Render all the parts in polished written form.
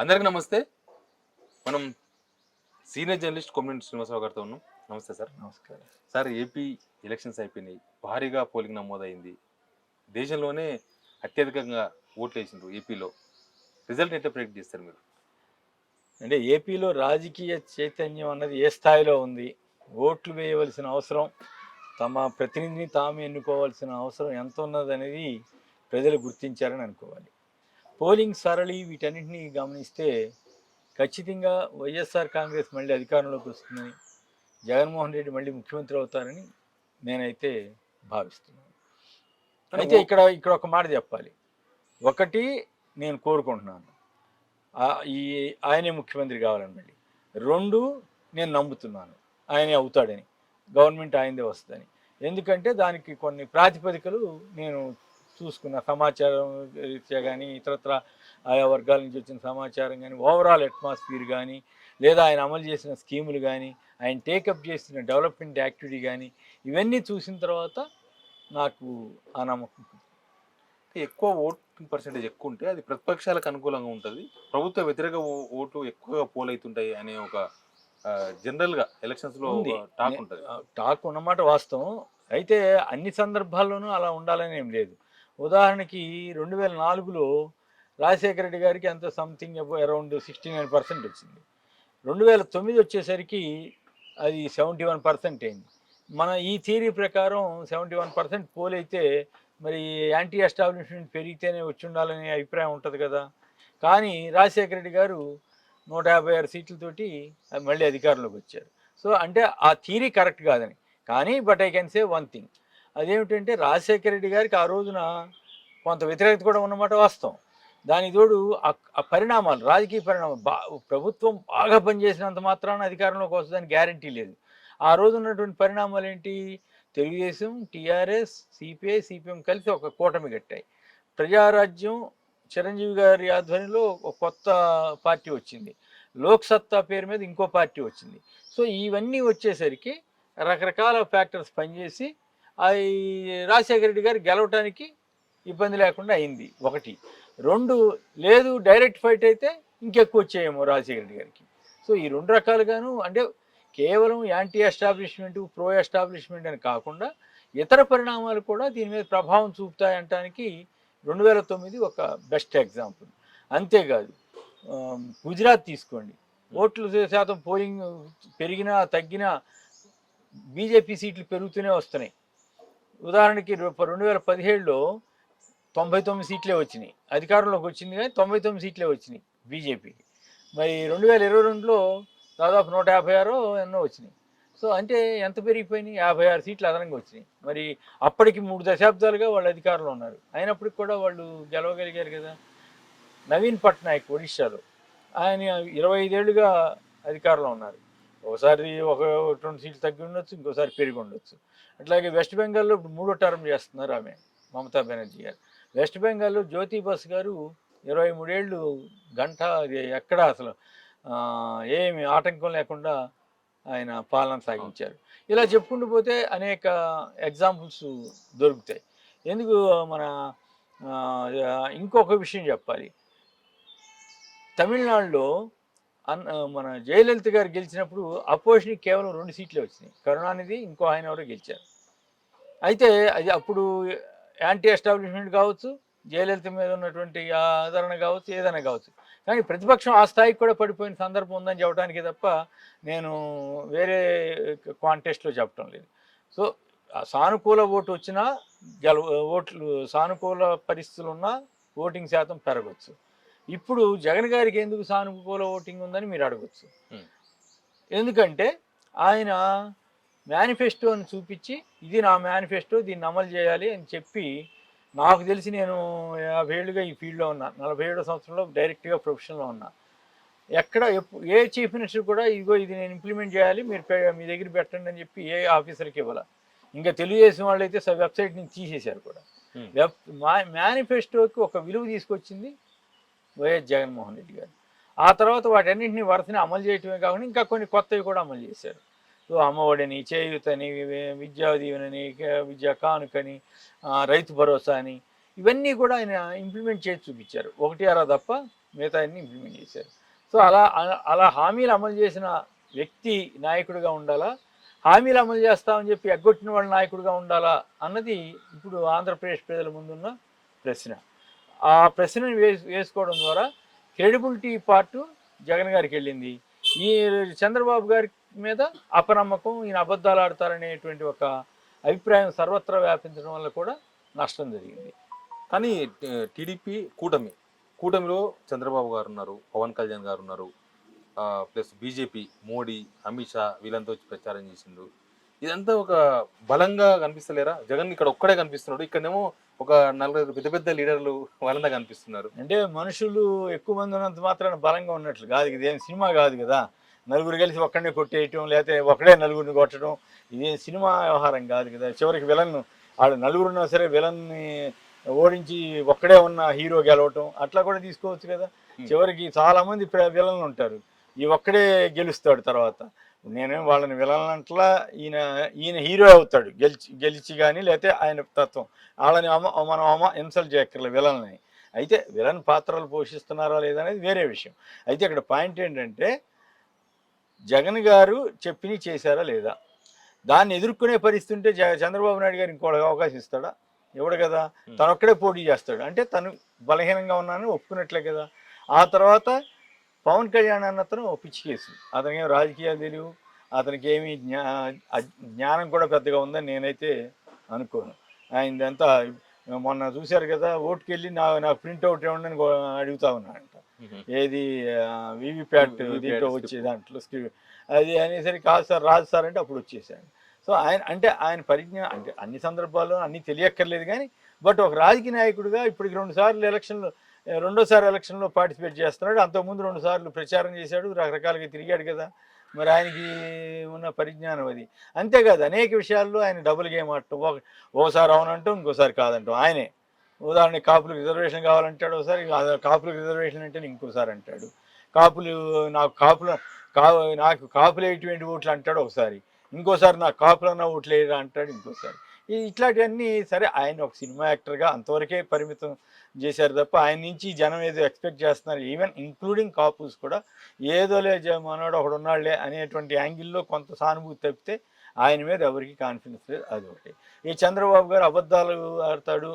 అందరికీ నమస్తే. మనం సీనియర్ జర్నలిస్ట్ కొమ్మినేని శ్రీనివాసరావు గారితో ఉన్నాం. నమస్తే సార్. నమస్కారం. సార్, ఏపీ ఎలక్షన్స్ అయిపోయినాయి. భారీగా పోలింగ్ నమోదైంది. దేశంలోనే అత్యధికంగా ఓట్లు వేసిండ్రు ఏపీలో. రిజల్ట్ ఎట్లా ప్రెడిక్ట్ చేస్తారు మీరు? అంటే ఏపీలో రాజకీయ చైతన్యం అన్నది ఏ స్థాయిలో ఉంది, ఓట్లు వేయవలసిన అవసరం, తమ ప్రతినిధిని తాము ఎన్నుకోవాల్సిన అవసరం ఎంత ఉన్నదనేది ప్రజలు గుర్తించారని అనుకోవాలి. పోలింగ్ సరళి వీటన్నింటినీ గమనిస్తే ఖచ్చితంగా వైఎస్ఆర్ కాంగ్రెస్ మళ్ళీ అధికారంలోకి వస్తుందని, జగన్మోహన్ రెడ్డి మళ్ళీ ముఖ్యమంత్రి అవుతారని నేనైతే భావిస్తున్నాను. అయితే ఇక్కడ ఒక మాట చెప్పాలి. ఒకటి, నేను కోరుకుంటున్నాను ఈ ఆయనే ముఖ్యమంత్రి కావాలని. మళ్ళీ రెండు, నేను నమ్ముతున్నాను ఆయనే అవుతాడని, గవర్నమెంట్ ఆయనదే వస్తుందని. ఎందుకంటే దానికి కొన్ని ప్రాతిపదికలు నేను చూసుకున్న సమాచారం రీత్యా కానీ, ఇతరత్ర ఆయా వర్గాల నుంచి వచ్చిన సమాచారం కానీ, ఓవరాల్ అట్మాస్ఫియర్ కానీ, లేదా ఆయన అమలు చేసిన స్కీములు కానీ, ఆయన టేకప్ చేసిన డెవలప్మెంట్ యాక్టివిటీ కానీ, ఇవన్నీ చూసిన తర్వాత నాకు ఆ నమ్మకం. ఎక్కువ ఓటింగ్ పర్సెంటేజ్ ఎక్కువ ఉంటే అది ప్రతిపక్షాలకు అనుకూలంగా ఉంటుంది, ప్రభుత్వ వ్యతిరేక ఓట్లు ఎక్కువగా పోలవుతుంటాయి అనే ఒక జనరల్గా ఎలక్షన్స్లో టాక్ ఉంటుంది. టాక్ ఉన్నమాట వాస్తవం. అయితే అన్ని సందర్భాల్లోనూ అలా ఉండాలని ఏం లేదు. ఉదాహరణకి 2004లో రాజశేఖర రెడ్డి గారికి అంత సంథింగ్ అరౌండ్ 69% వచ్చింది. 2009 వచ్చేసరికి అది 71% అయింది. మన ఈ థియరీ ప్రకారం 71% పోలైతే మరి యాంటీ ఎస్టాబ్లిష్మెంట్ పెరిగితేనే వచ్చి ఉండాలనే అభిప్రాయం ఉంటుంది కదా. కానీ రాజశేఖర రెడ్డి గారు 156 సీట్లతోటి మళ్ళీ అధికారంలోకి వచ్చారు. సో అంటే ఆ థియరీ కరెక్ట్ కాదని. కానీ but I can say one thing, అదేమిటంటే రాజశేఖర రెడ్డి గారికి ఆ రోజున కొంత వ్యతిరేకత కూడా ఉన్నమాట వాస్తవం. దానికి తోడు ఆ పరిణామాలు, రాజకీయ పరిణామాలు, ప్రభుత్వం బాగా పనిచేసినంత మాత్రాన అధికారంలోకి వస్తుందని గ్యారంటీ లేదు. ఆ రోజు ఉన్నటువంటి పరిణామాలు ఏంటి? తెలుగుదేశం, టీఆర్ఎస్, సిపిఐ, సిపిఎం కలిసి ఒక కూటమి కట్టాయి. ప్రజారాజ్యం చిరంజీవి గారి ఆధ్వర్యంలో ఒక కొత్త పార్టీ వచ్చింది. లోక్సత్తా పేరు మీద ఇంకో పార్టీ వచ్చింది. సో ఇవన్నీ వచ్చేసరికి రకరకాల ఫ్యాక్టర్స్ పనిచేసి అవి రాజశేఖర రెడ్డి గారు గెలవటానికి ఇబ్బంది లేకుండా అయింది ఒకటి. రెండు, లేదు డైరెక్ట్ ఫైట్ అయితే ఇంకెక్కువ వచ్చాయేమో రాజశేఖర రెడ్డి గారికి. సో ఈ రెండు రకాలుగాను, అంటే కేవలం యాంటీ ఎస్టాబ్లిష్మెంట్, ప్రో ఎస్టాబ్లిష్మెంట్ అని కాకుండా ఇతర పరిణామాలు కూడా దీని మీద ప్రభావం చూపుతాయంటానికి 2009 ఒక బెస్ట్ ఎగ్జాంపుల్. అంతేకాదు, గుజరాత్ తీసుకోండి. ఓట్ల శాతం పోలింగ్ పెరిగినా తగ్గినా బీజేపీ సీట్లు పెరుగుతూనే వస్తున్నాయి. ఉదాహరణకి 2017లో 99 సీట్లే వచ్చినాయి, అధికారంలోకి వచ్చింది కానీ 99 సీట్లే వచ్చినాయి బీజేపీకి. మరి 2022లో దాదాపు 156 ఎన్నో వచ్చినాయి. సో అంటే ఎంత పెరిగిపోయినాయి? 56 సీట్లు అదనంగా వచ్చినాయి. మరి అప్పటికి 3 దశాబ్దాలుగా వాళ్ళు అధికారంలో ఉన్నారు, అయినప్పటికి కూడా వాళ్ళు గెలవగలిగారు కదా. నవీన్ పట్నాయక్ ఒడిశాలో, ఆయన 25 ఏళ్ళుగా అధికారంలో ఉన్నారు. ఒకసారి ఒక 2 సీట్లు తగ్గి ఉండొచ్చు, ఇంకోసారి పెరిగి ఉండొచ్చు. అట్లాగే వెస్ట్ బెంగాల్లో ఇప్పుడు 3వ టర్మ్ చేస్తున్నారు ఆమె, మమతా బెనర్జీ గారు. వెస్ట్ బెంగాల్లో జ్యోతి బస్ గారు 23 ఏళ్ళు గంట ఎక్కడ అసలు ఏమి ఆటంకం లేకుండా ఆయన పాలన సాగించారు. ఇలా చెప్పుకుంటూ పోతే అనేక ఎగ్జాంపుల్స్ దొరుకుతాయి. ఎందుకు మన ఇంకొక విషయం చెప్పాలి. తమిళనాడులో మన జయలలిత గారు గెలిచినప్పుడు అపోజిషన్కి కేవలం 2 సీట్లే వచ్చినాయి. కరుణానిధి ఇంకో ఆయన ఎవరో గెలిచారు. అయితే అది అప్పుడు యాంటీ ఎస్టాబ్లిష్మెంట్ కావచ్చు, జయలలిత మీద ఉన్నటువంటి ఆదరణ కావచ్చు, ఏదైనా కావచ్చు. కానీ ప్రతిపక్షం ఆ స్థాయికి కూడా పడిపోయిన సందర్భం ఉందని చెప్పడానికి తప్ప నేను వేరే కాంటెస్ట్లో చెప్పడం లేదు. సో సానుకూల ఓటు వచ్చినా ఓట్లు, సానుకూల పరిస్థితులు ఉన్నా ఓటింగ్ శాతం పెరగవచ్చు. ఇప్పుడు జగన్ గారికి ఎందుకు సానుకూల ఓటింగ్ ఉందని మీరు అడగచ్చు. ఎందుకంటే ఆయన మేనిఫెస్టోని చూపించి, ఇది నా మేనిఫెస్టో, దీన్ని అమలు చేయాలి అని చెప్పి, నాకు తెలిసి నేను 50 ఏళ్ళుగా ఈ ఫీల్డ్లో ఉన్నా, 47వ సంవత్సరంలో డైరెక్ట్గా ప్రొఫెషన్లో ఉన్నా. ఎక్కడ ఏ చీఫ్ మినిస్టర్ కూడా ఇదిగో ఇది నేను ఇంప్లిమెంట్ చేయాలి, మీరు మీ దగ్గర పెట్టండి అని చెప్పి ఏ ఆఫీసర్కి ఇవ్వాలి. ఇంకా తెలుగుదేశం వాళ్ళు అయితే వెబ్సైట్ నుంచి తీసేశారు కూడా. మేనిఫెస్టోకి ఒక విలువ తీసుకొచ్చింది వైఎస్ జగన్మోహన్ రెడ్డి గారు. ఆ తర్వాత వాటన్నింటినీ వరుసని అమలు చేయటమే కాకుండా ఇంకా కొన్ని కొత్తవి కూడా అమలు చేశారు. సో అమ్మఒడిని, చేయూతని, విద్యా దీవెనని, విద్యా కానుకని, రైతు భరోసా అని, ఇవన్నీ కూడా ఆయన ఇంప్లిమెంట్ చేసి చూపించారు. ఒకటి అరా తప్ప మిగతా అన్ని ఇంప్లిమెంట్ చేశారు. సో అలా హామీలు అమలు చేసిన వ్యక్తి నాయకుడిగా ఉండాలా, హామీలు అమలు చేస్తామని చెప్పి ఎగ్గొట్టిన వాళ్ళ నాయకుడిగా ఉండాలా అన్నది ఇప్పుడు ఆంధ్రప్రదేశ్ ప్రజల ముందున్న ప్రశ్న. ఆ ప్రశ్నను వేసుకోవడం ద్వారా క్రెడిబిలిటీ పార్టు జగన్ గారికి వెళ్ళింది. ఈ చంద్రబాబు గారి మీద అపనమ్మకం, ఈయన అబద్ధాలు ఆడతారనేటువంటి ఒక అభిప్రాయం సర్వత్రా వ్యాపించడం వల్ల కూడా నష్టం జరిగింది. కానీ టీడీపీ కూటమిలో చంద్రబాబు గారు ఉన్నారు, పవన్ కళ్యాణ్ గారు ఉన్నారు, ప్లస్ బీజేపీ మోడీ, అమిత్ షా వీళ్ళంతా వచ్చి ప్రచారం చేసిండు. ఇదంతా ఒక బలంగా కనిపిస్తలేరా? జగన్ ఇక్కడ ఒక్కడే కనిపిస్తున్నాడు, ఇక్కడేమో ఒక 4 పెద్ద పెద్ద లీడర్లు వాళ్ళంతా కనిపిస్తున్నారు. అంటే మనుషులు ఎక్కువ మంది ఉన్నంత మాత్రాన బలంగా ఉన్నట్లు కాదు, ఇదేం సినిమా కాదు కదా. నలుగురు కలిసి ఒక్కడనే కొట్టేయటం, లేకపోతే ఒకడే నలుగురిని కొట్టడం, ఇదేం సినిమా వ్యవహారం కాదు కదా. చివరికి విలన్ వాళ్ళు నలుగురున్నా సరే విలన్ని ఓడించి ఒక్కడే ఉన్న హీరో గెలవటం అట్లా కూడా తీసుకోవచ్చు కదా. చివరికి చాలా మంది విలన్లు ఉంటారు, ఈ ఒక్కడే గెలుస్తాడు తర్వాత. నేనేం వాళ్ళని విలన్లంట్లా, ఈయన హీరో అవుతాడు గెలిచి కానీ, లేకపోతే ఆయన తత్వం వాళ్ళని మనం ఇన్సల్ట్ చేయక్కర్లేదు విలన్ని. అయితే విలన్ పాత్రలు పోషిస్తున్నారా లేదనేది వేరే విషయం. అయితే ఇక్కడ పాయింట్ ఏంటంటే జగన్ గారు చెప్పినవి చేశారా లేదా, దాన్ని ఎదుర్కొనే పరిస్థితి ఉంటే చంద్రబాబు నాయుడు గారు ఇంకో అవకాశం ఇస్తాడా? ఎవడు కదా. తను ఒక్కడే పోటీ చేస్తాడు అంటే తను బలహీనంగా ఉన్నానని ఒప్పుకున్నట్లే కదా. ఆ తర్వాత పవన్ కళ్యాణ్ అన్నతను పిచ్చి కేసు, అతనికి ఏం రాజకీయాలు తెలియవు, అతనికి ఏమి జ్ఞానం కూడా పెద్దగా ఉందని నేనైతే అనుకోను. ఆయనదంతా మొన్న చూశారు కదా, ఓటుకి వెళ్ళి నాకు ప్రింట్అవుట్ ఇవ్వండి అని అడుగుతా ఉన్నాడంట. ఏది వీవీప్యాట్ దీంట్లో వచ్చే దాంట్లో అది అనేసరికి కాదు సార్ రాదు సార్ అంటే అప్పుడు వచ్చేసాడు. సో ఆయన పరిజ్ఞానం అంటే అన్ని సందర్భాల్లో అన్నీ తెలియక్కర్లేదు కానీ, బట్ ఒక రాజకీయ నాయకుడిగా ఇప్పటికి రెండోసారి ఎలక్షన్లో పార్టిసిపేట్ చేస్తున్నాడు. అంతకుముందు 2 సార్లు ప్రచారం చేశాడు, రకరకాలుగా తిరిగాడు కదా. మరి ఆయనకి ఉన్న పరిజ్ఞానం అది. అంతేకాదు అనేక విషయాల్లో ఆయన డబుల్ గేమ్ ఆడటం, ఓసారి అవునంటాం, ఇంకోసారి కాదంటాం. ఆయనే ఉదాహరణకి కాపులకు రిజర్వేషన్ కావాలంటాడు ఒకసారి, కాపులకు రిజర్వేషన్ అంటే ఇంకోసారి అంటాడు. నాకు కాపులు ఎటువంటి ఓట్లు అంటాడు ఒకసారి, ఇంకోసారి నాకు కాపులన్న ఓట్లు వేయరా అంటాడు ఇంకోసారి. ఇట్లాంటివన్నీ సరే ఆయన ఒక సినిమా యాక్టర్గా అంతవరకే పరిమితం చేశారు తప్ప ఆయన నుంచి జనం ఏదో ఎక్స్పెక్ట్ చేస్తున్నారు. ఈవెన్ ఇంక్లూడింగ్ కాపుస్ కూడా ఏదోలే మనోడు ఒకడు ఉన్నాడులే అనేటువంటి యాంగిల్లో కొంత సానుభూతి తప్పితే ఆయన మీద ఎవరికి కాన్ఫిడెన్స్ లేదు. అదొకటి. ఈ చంద్రబాబు గారు అబద్ధాలు ఆడతాడు,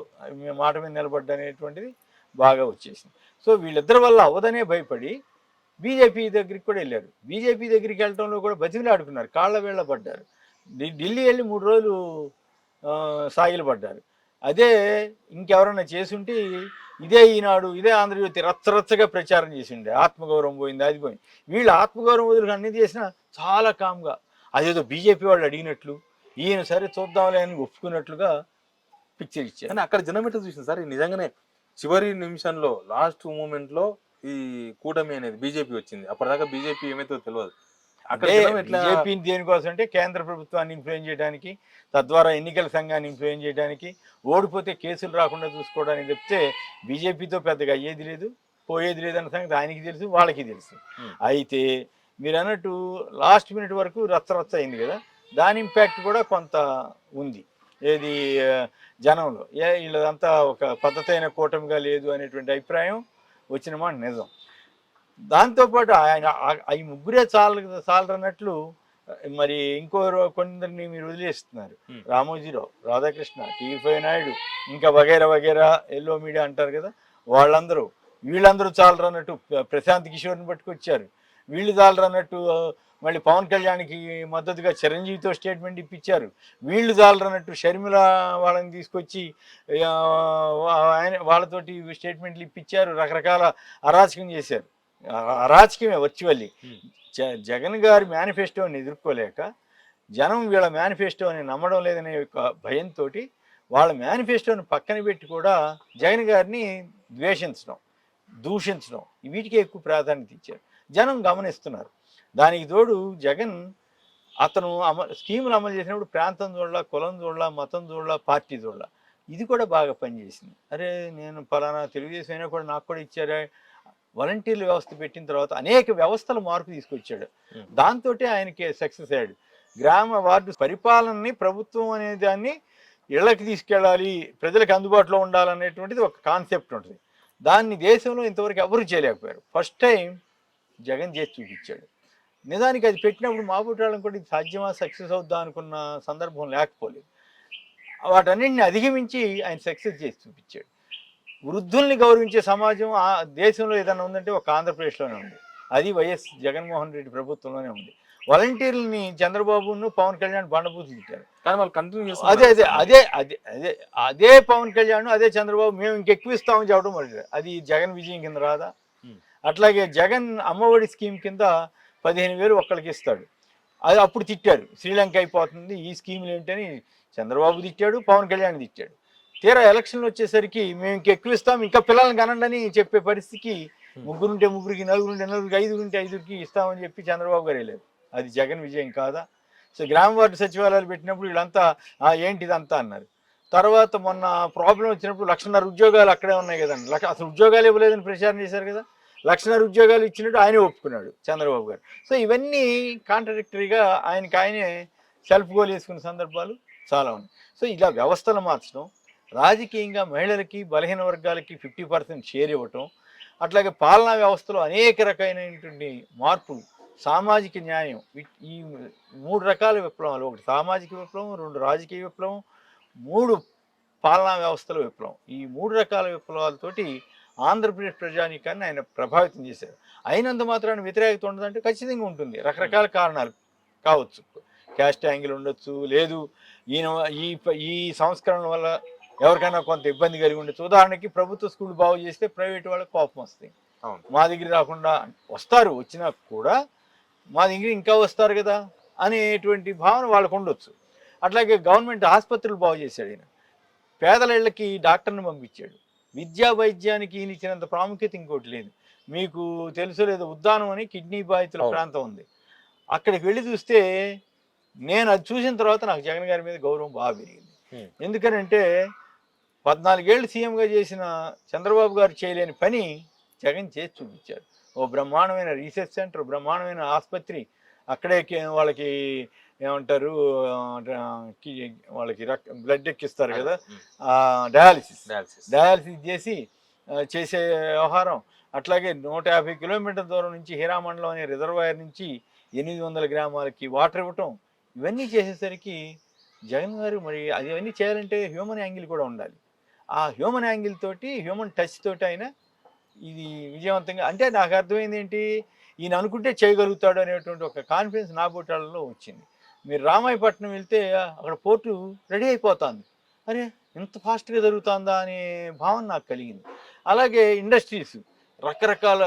మాట మీద నిలబడ్డా అనేటువంటిది బాగా వచ్చేసింది. సో వీళ్ళిద్దరి వల్ల అవదనే భయపడి బీజేపీ దగ్గరికి కూడా వెళ్ళారు. బీజేపీ దగ్గరికి వెళ్ళడంలో కూడా బతిమిలాడుకున్నారు, కాళ్ళ వేళ్ళ పడ్డారు. ఢిల్లీ వెళ్ళి 3 రోజులు సాగిలు పడ్డారు. అదే ఇంకెవరన్నా చేసుంటే ఇదే ఈనాడు, ఇదే ఆంధ్రజ్యోతి రచ్చరచ్చగా ప్రచారం చేసిండే. ఆత్మగౌరవం పోయింది, అది పోయింది. వీళ్ళు ఆత్మగౌరవం వదులు అన్ని చేసినా చాలా కామ్గా అదేదో బీజేపీ వాళ్ళు అడిగినట్లు, ఈయన సరే చూద్దాంలే అని ఒప్పుకున్నట్లుగా పిక్చర్ ఇచ్చారు. కానీ అక్కడ జనం ఎట్లా చూసింది సార్, నిజంగానే చివరి నిమిషంలో లాస్ట్ మూమెంట్లో ఈ కూటమి అనేది బీజేపీ వచ్చింది. అప్పటిదాకా బీజేపీ ఏమైతే తెలియదు. అక్కడ బీజేపీని దేనికోసం అంటే కేంద్ర ప్రభుత్వాన్ని ఇన్ఫ్లుయెన్స్ చేయడానికి, తద్వారా ఎన్నికల సంఘాన్ని ఇన్ఫ్లుయెన్స్ చేయడానికి, ఓడిపోతే కేసులు రాకుండా చూసుకోవడానికి చెప్తే బీజేపీతో పెద్దగా అయ్యేది లేదు, పోయేది లేదు అన్న సంగతి ఆయనకి తెలుసు, వాళ్ళకి తెలుసు. అయితే మీరు అన్నట్టు లాస్ట్ మినిట్ వరకు రచ్చరచ్చ అయింది కదా, దాని ఇంపాక్ట్ కూడా కొంత ఉంది. ఏది జనంలో వీళ్ళదంతా ఒక పద్ధతైన కూటమిగా లేదు అనేటువంటి అభిప్రాయం వచ్చిన మాట నిజం. దాంతోపాటు ఆయన ఈ ముగ్గురే చాలరన్నట్లు మరి కొందరిని మీరు వదిలేస్తున్నారు. రామోజీరావు, రాధాకృష్ణ, టీవీ నాయుడు, ఇంకా వగైరా ఎల్లో మీడియా అంటారు కదా, వీళ్ళందరూ చాలరన్నట్టు ప్రశాంత్ కిషోర్ని పట్టుకొచ్చారు. వీళ్ళు చాలరన్నట్టు మళ్ళీ పవన్ కళ్యాణ్కి మద్దతుగా చిరంజీవితో స్టేట్మెంట్ ఇప్పించారు. వీళ్ళు చాలరన్నట్టు షర్మిల వాళ్ళని తీసుకొచ్చి వాళ్ళతోటి స్టేట్మెంట్లు ఇప్పించారు. రకరకాల అరాచకం చేశారు. అరాచకమే వర్చువల్లీ. జగన్ గారి మేనిఫెస్టోని ఎదుర్కోలేక జనం వీళ్ళ మేనిఫెస్టోని నమ్మడం లేదనే భయంతో వాళ్ళ మేనిఫెస్టోని పక్కన పెట్టి కూడా జగన్ గారిని ద్వేషించడం, దూషించడం, వీటికే ఎక్కువ ప్రాధాన్యత ఇచ్చారు. జనం గమనిస్తున్నారు. దానికి తోడు జగన్ అతను స్కీములు అమలు చేసినప్పుడు ప్రాంతం చూడాల, కులం చూడాల, మతం చూడాల, పార్టీ చూడాల, ఇది కూడా బాగా పనిచేసింది. అరే నేను పలానా తెలుగుదేశం అయినా కూడా నాకు కూడా ఇచ్చారా. వాలంటీర్ల వ్యవస్థ పెట్టిన తర్వాత అనేక వ్యవస్థల మార్పు తీసుకొచ్చాడు. దాంతో ఆయనకి సక్సెస్ అయ్యాడు. గ్రామ వార్డు పరిపాలనని ప్రభుత్వం అనే దాన్ని ఇళ్ళకి తీసుకెళ్ళాలి, ప్రజలకు అందుబాటులో ఉండాలనేటువంటిది ఒక కాన్సెప్ట్ ఉంటుంది. దాన్ని దేశంలో ఇంతవరకు ఎవరు చేయలేకపోయారు. ఫస్ట్ టైం జగన్ చేసి చూపించాడు. నిజానికి అది పెట్టినప్పుడు మాబోటి వాళ్ళని కూడా ఇది సాధ్యమా, సక్సెస్ అవుద్దా అనుకున్న సందర్భం లేకపోలేదు. వాటన్నింటిని అధిగమించి ఆయన సక్సెస్ చేసి చూపించాడు. వృద్ధుల్ని గౌరవించే సమాజం ఆ దేశంలో ఏదైనా ఉందంటే ఒక ఆంధ్రప్రదేశ్లోనే ఉంది. అది వైఎస్ జగన్మోహన్ రెడ్డి ప్రభుత్వంలోనే ఉంది. వాలంటీర్లని చంద్రబాబును పవన్ కళ్యాణ్ బండబూతులు తిట్టారు. కానీ వాళ్ళు కంటిన్యూ అదే చేస్తున్నారు అదే అదే అదే అదే అదే పవన్ కళ్యాణ్ అదే చంద్రబాబు మేము ఇంకెక్కువ ఇస్తామని చెప్పడం మొదలు. అది జగన్ విజయం కింద రాదా? అట్లాగే జగన్ అమ్మఒడి స్కీమ్ కింద 15,000 ఒక్కడికి ఇస్తాడు. అది అప్పుడు తిట్టారు, శ్రీలంక అయిపోతుంది ఈ స్కీములు ఏంటని చంద్రబాబు తిట్టాడు, పవన్ కళ్యాణ్ తిట్టాడు. తీరా ఎలక్షన్లు వచ్చేసరికి మేము ఇంకెక్కువ ఇస్తాం, ఇంకా పిల్లల్ని కనండి అని చెప్పే పరిస్థితికి ముగ్గురుంటే ముగ్గురికి, నలుగురుంటే నలుగురికి, ఐదుగురుంటే ఐదుగురికి ఇస్తామని చెప్పి చంద్రబాబు గారు వెళ్ళారు. అది జగన్ విజయం కాదా? సో గ్రామ వార్డు సచివాలయాలు పెట్టినప్పుడు వీళ్ళంతా ఏంటి ఇదంతా అన్నారు. తర్వాత మొన్న ప్రాబ్లం వచ్చినప్పుడు 1,500 ఉద్యోగాలు అక్కడే ఉన్నాయి కదండి, అసలు ఉద్యోగాలు ఇవ్వలేదని ప్రచారం చేశారు కదా, 1,500 ఉద్యోగాలు ఇచ్చినట్టు ఆయనే ఒప్పుకున్నాడు చంద్రబాబు గారు. సో ఇవన్నీ కాంట్రడిక్టరీగా ఆయనే సెల్ఫ్ గోల్ వేసుకున్న సందర్భాలు చాలా ఉన్నాయి. సో ఇలా వ్యవస్థలు మార్చడం, రాజకీయంగా మహిళలకి, బలహీన వర్గాలకి 50% షేర్ ఇవ్వటం, అట్లాగే పాలనా వ్యవస్థలో అనేక రకమైనటువంటి మార్పులు, సామాజిక న్యాయం, ఈ 3 రకాల విప్లవాలు, ఒకటి సామాజిక విప్లవం, 2 రాజకీయ విప్లవం, 3 పాలనా వ్యవస్థల విప్లవం. ఈ 3 రకాల విప్లవాలతోటి ఆంధ్రప్రదేశ్ ప్రజానీకాన్ని ఆయన ప్రభావితం చేశారు. అయినంత మాత్రాన్ని వ్యతిరేకత ఉండదంటే ఖచ్చితంగా ఉంటుంది. రకరకాల కారణాలు కావచ్చు, క్యాస్ట్ యాంగిల్ ఉండొచ్చు, లేదు ఈయన ఈ సంస్కరణ వల్ల ఎవరికైనా కొంత ఇబ్బంది కలిగి ఉండొచ్చు. ఉదాహరణకి ప్రభుత్వ స్కూల్ బాగు చేస్తే ప్రైవేట్ వాళ్ళకి కోపం వస్తాయి, మా దగ్గర రాకుండా వస్తారు, వచ్చినా కూడా మా దగ్గర ఇంకా వస్తారు కదా అనేటువంటి భావన వాళ్ళకు ఉండొచ్చు. అట్లాగే గవర్నమెంట్ ఆసుపత్రులు బాగు చేశాడు ఈయన, పేదల ఇళ్ళకి డాక్టర్ని పంపించాడు, విద్యా వైద్యానికి ఈయన ఇచ్చినంత ప్రాముఖ్యత ఇంకోటి లేదు. మీకు తెలుసో లేదో, ఉద్దానం అని కిడ్నీ బాధితుల ప్రాంతం ఉంది, అక్కడికి వెళ్ళి చూస్తే నేను అది చూసిన తర్వాత నాకు జగన్ గారి మీద గౌరవం బాగా పెరిగింది. ఎందుకనంటే 14 ఏళ్ళు సీఎంగా చేసిన చంద్రబాబు గారు చేయలేని పని జగన్ చేసి చూపించారు. ఓ బ్రహ్మాండమైన రీసెర్చ్ సెంటర్, బ్రహ్మాండమైన ఆసుపత్రి, అక్కడే వాళ్ళకి ఏమంటారు, వాళ్ళకి బ్లడ్ ఎక్కిస్తారు కదా, డయాలసిస్ చేసే వ్యవహారం. అట్లాగే 150 కిలోమీటర్ల దూరం నుంచి హీరామండలం అనే రిజర్వాయర్ నుంచి 800 గ్రామాలకి వాటర్ ఇవ్వటం, ఇవన్నీ చేసేసరికి జగన్ గారు మరి అవన్నీ చేయాలంటే హ్యూమన్ యాంగిల్ కూడా ఉండాలి. ఆ హ్యూమన్ యాంగిల్ తోటి, హ్యూమన్ టచ్ తోటి ఆయన ఇది విజయవంతంగా, అంటే నాకు అర్థమైంది ఏంటి, ఈయన అనుకుంటే చేయగలుగుతాడు అనేటువంటి ఒక కాన్ఫిడెన్స్ నా బోటాలలో వచ్చింది. మీరు రామాయపట్నం వెళ్తే అక్కడ పోర్టు రెడీ అయిపోతుంది, అరే ఇంత ఫాస్ట్గా జరుగుతుందా అనే భావన నాకు కలిగింది. అలాగే ఇండస్ట్రీస్ రకరకాల,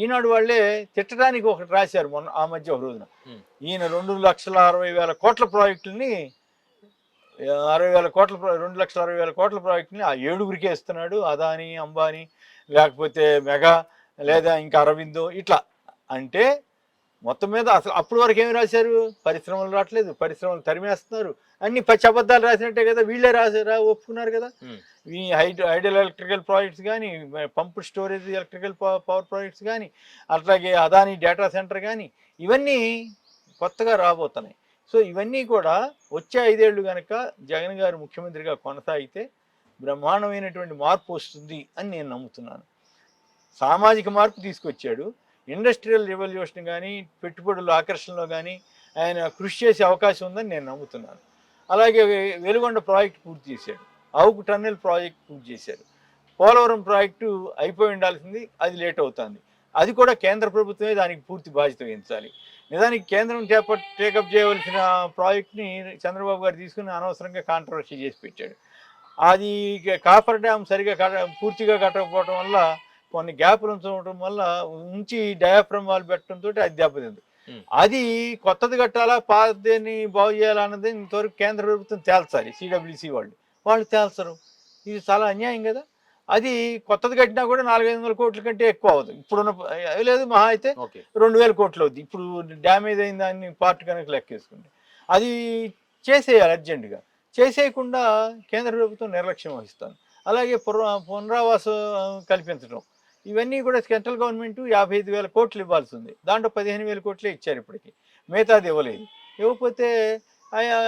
ఈనాడు వాళ్ళే తిట్టడానికి ఒకటి రాశారు మొన్న ఆ మధ్య ఒక రోజున, ఈయన 2,60,000 కోట్ల ప్రాజెక్టుల్ని 2,60,000 కోట్ల ప్రాజెక్టుని ఆ 7గురికే ఇస్తున్నాడు, అదాని, అంబానీ, లేకపోతే మెగా, లేదా ఇంకా అరవిందో, ఇట్లా. అంటే మొత్తం మీద అసలు అప్పటి వరకు ఏమి రాశారు, పరిశ్రమలు రావట్లేదు, పరిశ్రమలు తరిమేస్తున్నారు, అన్ని పచ్చి అబద్ధాలు రాసినట్టే కదా, వీళ్ళే ఒప్పుకున్నారు కదా. ఈ హైడల్ ఎలక్ట్రికల్ ప్రాజెక్ట్స్ కానీ, pump storage electrical power projects కానీ, అట్లాగే అదాని డేటా సెంటర్ కానీ, ఇవన్నీ కొత్తగా రాబోతున్నాయి. సో ఇవన్నీ కూడా వచ్చే 5 ఏళ్ళు కనుక జగన్ గారు ముఖ్యమంత్రిగా కొనసాగితే బ్రహ్మాండమైనటువంటి మార్పు వస్తుంది అని నేను నమ్ముతున్నాను. సామాజిక మార్పు తీసుకొచ్చాడు, ఇండస్ట్రియల్ రెవల్యూషన్ కానీ, పెట్టుబడుల ఆకర్షణలో కానీ ఆయన కృషి చేసే అవకాశం ఉందని నేను నమ్ముతున్నాను. అలాగే వెలుగొండ ప్రాజెక్టు పూర్తి చేశాడు, అవుకు టన్నెల్ ప్రాజెక్ట్ పూర్తి చేశారు, పోలవరం ప్రాజెక్టు అయిపోయి ఉండాల్సింది, అది లేట్ అవుతుంది, అది కూడా కేంద్ర ప్రభుత్వమే దానికి పూర్తి బాధ్యత వహించాలి. నిజానికి కేంద్రం టేకప్ చేయవలసిన ప్రాజెక్ట్ని చంద్రబాబు గారు తీసుకుని అనవసరంగా కాంట్రవర్సీ చేసి పెట్టాడు. అది కాఫర్ డ్యామ్ సరిగా పూర్తిగా కట్టకపోవడం వల్ల, కొన్ని గ్యాపులు ఉంచడం వల్ల ఉంచి డయాఫ్రమ్ వాల్ పెట్టడంతో అది దెబ్బతింది. అది కొత్తది కట్టాలా, పాతని బాగు చేయాలన్నది ఇంతవరకు కేంద్ర ప్రభుత్వం తేల్చాలి, సిడబ్ల్యూసి వాళ్ళు తేల్చరు. ఇది చాలా అన్యాయం కదా. అది కొత్తది కట్టినా కూడా 400-500 కోట్ల కంటే ఎక్కువ అవుతుంది. ఇప్పుడున్న లేదు, మహా అయితే 2,000 కోట్లు అవుతుంది ఇప్పుడు డ్యామేజ్ అయిన దాన్ని పార్ట్ కనుక లెక్కేసుకుంటే. అది చేసేయాలి అర్జెంటుగా, చేసేయకుండా కేంద్ర ప్రభుత్వం నిర్లక్ష్యం వహిస్తుంది. అలాగే పునరావాసం కల్పించడం, ఇవన్నీ కూడా సెంట్రల్ గవర్నమెంట్ 55,000 కోట్లు ఇవ్వాల్సి ఉంది, దాంట్లో 15,000 కోట్లే ఇచ్చారు ఇప్పటికి, మిగతాది ఇవ్వలేదు. ఇవ్వకపోతే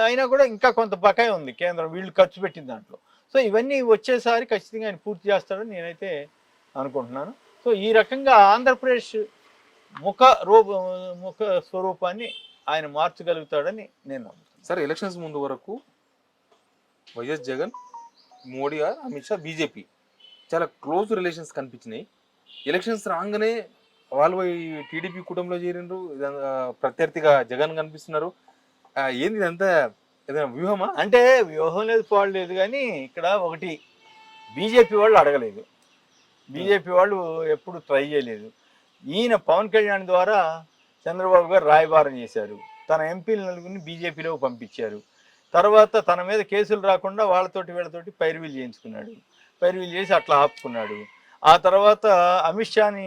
అయినా కూడా ఇంకా కొంత బకాయి ఉంది కేంద్రం వీళ్ళు ఖర్చు పెట్టిన దాంట్లో. సో ఇవన్నీ వచ్చేసారి ఖచ్చితంగా ఆయన పూర్తి చేస్తాడని నేనైతే అనుకుంటున్నాను. సో ఈ రకంగా ఆంధ్రప్రదేశ్ ముఖ రూప ముఖ స్వరూపాన్ని ఆయన మార్చగలుగుతాడని నేను నమ్ముతున్నాను. సరే, ఎలక్షన్స్ ముందు వరకు వైఎస్ జగన్, మోడీ గారు, అమిత్ షా, బీజేపీ చాలా క్లోజ్ రిలేషన్స్ కనిపించినాయి. ఎలక్షన్స్ రాగానే వాళ్ళు టీడీపీ కూటమిలో చేరిండ్రు, ప్రత్యర్థిగా జగన్ కనిపిస్తున్నారు. ఏంది ఇదంతా ఏదైనా వ్యూహమా? అంటే వ్యూహం లేదు, పాడు లేదు, కానీ ఇక్కడ ఒకటి బీజేపీ వాళ్ళు అడగలేదు, బీజేపీ వాళ్ళు ఎప్పుడు ట్రై చేయలేదు. ఈయన పవన్ కళ్యాణ్ ద్వారా చంద్రబాబు గారు రాయబారం చేశారు, తన ఎంపీలు నలుగురిని బీజేపీలో పంపించారు. తర్వాత తన మీద కేసులు రాకుండా వీళ్ళతోటి పైరువీలు చేయించుకున్నాడు, పైరువీలు చేసి అట్లా ఆపుకున్నాడు. ఆ తర్వాత అమిత్ షాని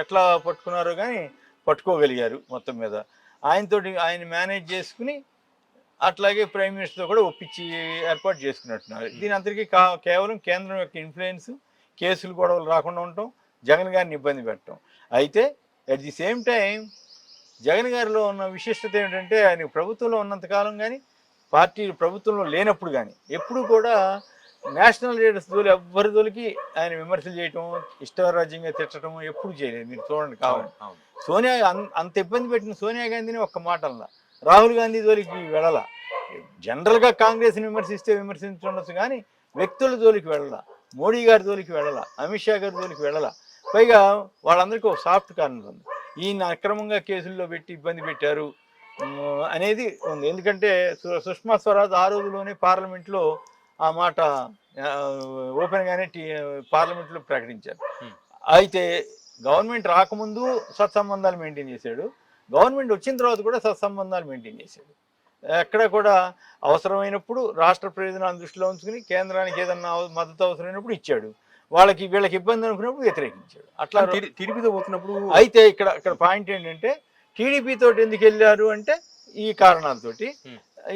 ఎట్లా పట్టుకున్నారో కానీ పట్టుకోగలిగారు. మొత్తం మీద ఆయన మేనేజ్ చేసుకుని అట్లాగే ప్రైమ్ మినిస్టర్తో కూడా ఒప్పించి ఏర్పాటు చేసుకున్నట్టున్నారు. దీని అందరికీ కేవలం కేంద్రం యొక్క ఇన్ఫ్లుయెన్స్, కేసులు గొడవలు రాకుండా ఉండటం, జగన్ గారిని ఇబ్బంది పెట్టడం. అయితే at the same time Jagan గారిలో ఉన్న విశిష్టత ఏమిటంటే ఆయన ప్రభుత్వంలో ఉన్నంతకాలం కానీ, పార్టీ ప్రభుత్వంలో లేనప్పుడు కానీ ఎప్పుడు కూడా నేషనల్ లీడర్స్ తోలి ఎవ్వరి తోలికి ఆయన విమర్శలు చేయటం, ఇష్టరాజ్యంగా తిట్టడం ఎప్పుడు చేయలేదు. మీరు చూడండి కావాలి. సోనియా అంత ఇబ్బంది పెట్టిన సోనియా గాంధీని ఒక్క మాట అలా, రాహుల్ గాంధీ జోలికి వెళ్ళాల. జనరల్గా కాంగ్రెస్ని విమర్శిస్తే విమర్శించవచ్చు కానీ వ్యక్తుల జోలికి వెళ్ళాల, మోడీ గారి జోలికి వెళ్ళాల, అమిత్ షా గారి జోలికి వెళ్ళాల. పైగా వాళ్ళందరికీ ఒక సాఫ్ట్ కార్నర్ ఉంది, ఈయన అక్రమంగా కేసుల్లో పెట్టి ఇబ్బంది పెట్టారు అనేది ఉంది. ఎందుకంటే సుష్మా స్వరాజ్ ఆ రోజులోనే పార్లమెంట్లో ఆ మాట ఓపెన్గానే పార్లమెంట్లో ప్రకటించారు. అయితే గవర్నమెంట్ రాకముందు సత్సంబంధాలు మెయింటైన్ చేశాడు, గవర్నమెంట్ వచ్చిన తర్వాత కూడా సత్సంబంధాలు మెయింటైన్ చేశాడు. ఎక్కడ కూడా అవసరమైనప్పుడు రాష్ట్ర ప్రయోజనాలను దృష్టిలో ఉంచుకుని కేంద్రానికి ఏదన్నా మద్దతు అవసరమైనప్పుడు ఇచ్చాడు, వీళ్ళకి ఇబ్బంది అనుకున్నప్పుడు వ్యతిరేకించాడు. అట్లా టీడీపీతో పోతున్నప్పుడు. అయితే ఇక్కడ పాయింట్ ఏంటంటే టీడీపీ తోటి ఎందుకు వెళ్ళారు అంటే ఈ కారణాలతోటి.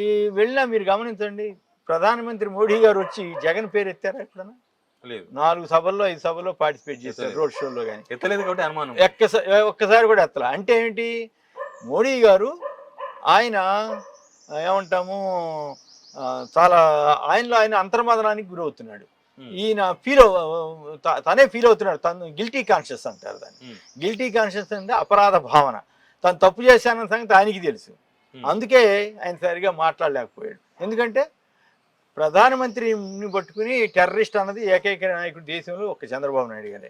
ఈ వెళ్ళినా మీరు గమనించండి, ప్రధానమంత్రి మోడీ గారు వచ్చి జగన్ పేరు ఎత్తారా ఎక్కడన్నా? లేదు. 4 సభల్లో 5 సభల్లో పార్టిసిపేట్ చేశారు, రోడ్ షోలో కానీ ఎత్తలేదు కాబట్టి అనుమానం. ఒక్కసారి కూడా ఎత్తలా. అంటే ఏంటి, మోడీ గారు ఆయన ఏమంటాము చాలా ఆయన అంతర్మదనానికి గురవుతున్నాడు. ఈయన తనే ఫీల్ అవుతున్నాడు, తను గిల్టీ కాన్షియస్ అంటారు దాన్ని. గిల్టీ కాన్షియస్ అంటే అపరాధ భావన, తను తప్పు చేశానన్న సంగతి ఆయనకి తెలుసు. అందుకే ఆయన సరిగా మాట్లాడలేకపోయాడు. ఎందుకంటే ప్రధానమంత్రిని పట్టుకుని టెర్రరిస్ట్ అన్నది ఏకైక నాయకుడు దేశంలో ఒక చంద్రబాబు నాయుడు గారే.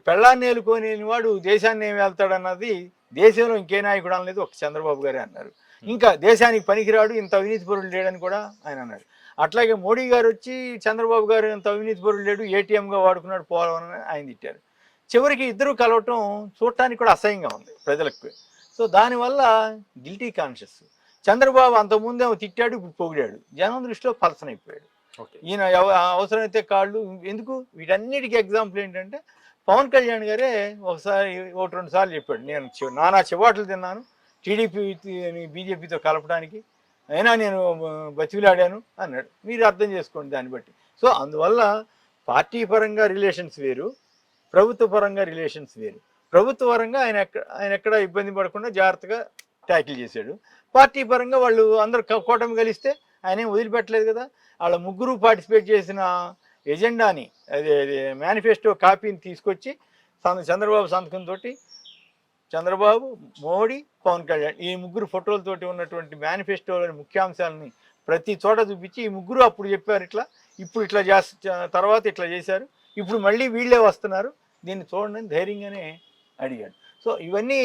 పెళ్ళాన్ని ఏలుకోని వాడు దేశాన్ని ఏమి వెళ్తాడన్నది దేశంలో ఇంకే నాయకుడు అనలేదు, ఒక చంద్రబాబు గారే అన్నారు. ఇంకా దేశానికి పనికిరాడు, ఇంత అవినీతి పరుడు లేడని కూడా ఆయన అన్నాడు. అట్లాగే మోడీ గారు వచ్చి చంద్రబాబు గారు ఇంత అవినీతి పరుడు లేడు, ఏటీఎంగా వాడుకున్నాడు పోవాలని ఆయన తిట్టారు. చివరికి ఇద్దరు కలవటం చూడటానికి కూడా అసహ్యంగా ఉంది ప్రజలకు. సో దానివల్ల గిల్టీ కాన్షియస్. చంద్రబాబు అంతకుముందే తిట్టాడు, ఇప్పుడు పొగిడాడు, జనం దృష్టిలో పర్సన్ అయిపోయాడు. ఈయన అవసరమైతే కాళ్ళు ఎందుకు. వీటన్నిటికీ ఎగ్జాంపుల్ ఏంటంటే పవన్ కళ్యాణ్ గారే ఒకసారి 1-2 సార్లు చెప్పాడు, నేను నానా చివాట్లు తిన్నాను టీడీపీ బీజేపీతో కలపడానికి, అయినా నేను బతిలాడాను అన్నాడు. మీరు అర్థం చేసుకోండి దాన్ని బట్టి. సో అందువల్ల పార్టీ పరంగా రిలేషన్స్ వేరు, ప్రభుత్వ పరంగా రిలేషన్స్ వేరు. ప్రభుత్వ పరంగా ఆయన ఎక్కడ ఇబ్బంది పడకుండా జాగ్రత్తగా ట్యాకిల్ చేశాడు. పార్టీ పరంగా వాళ్ళు అందరు కూటమి కలిస్తే ఆయన వదిలిపెట్టలేదు కదా. వాళ్ళ ముగ్గురు పార్టిసిపేట్ చేసిన ఎజెండాని, అదే మేనిఫెస్టో కాపీని తీసుకొచ్చి చంద్రబాబు సంతకంతో, చంద్రబాబు, మోడీ, పవన్ కళ్యాణ్ ఈ ముగ్గురు ఫోటోలతోటి ఉన్నటువంటి మేనిఫెస్టోలోని ముఖ్యాంశాలని ప్రతి చోట చూపించి ఈ ముగ్గురు అప్పుడు చెప్పారు ఇట్లా, ఇప్పుడు ఇట్లా తర్వాత ఇట్లా చేశారు, ఇప్పుడు మళ్ళీ వీళ్ళే వస్తున్నారు, దీన్ని చూడండి ధైర్యంగానే అడిగాడు. సో ఇవన్నీ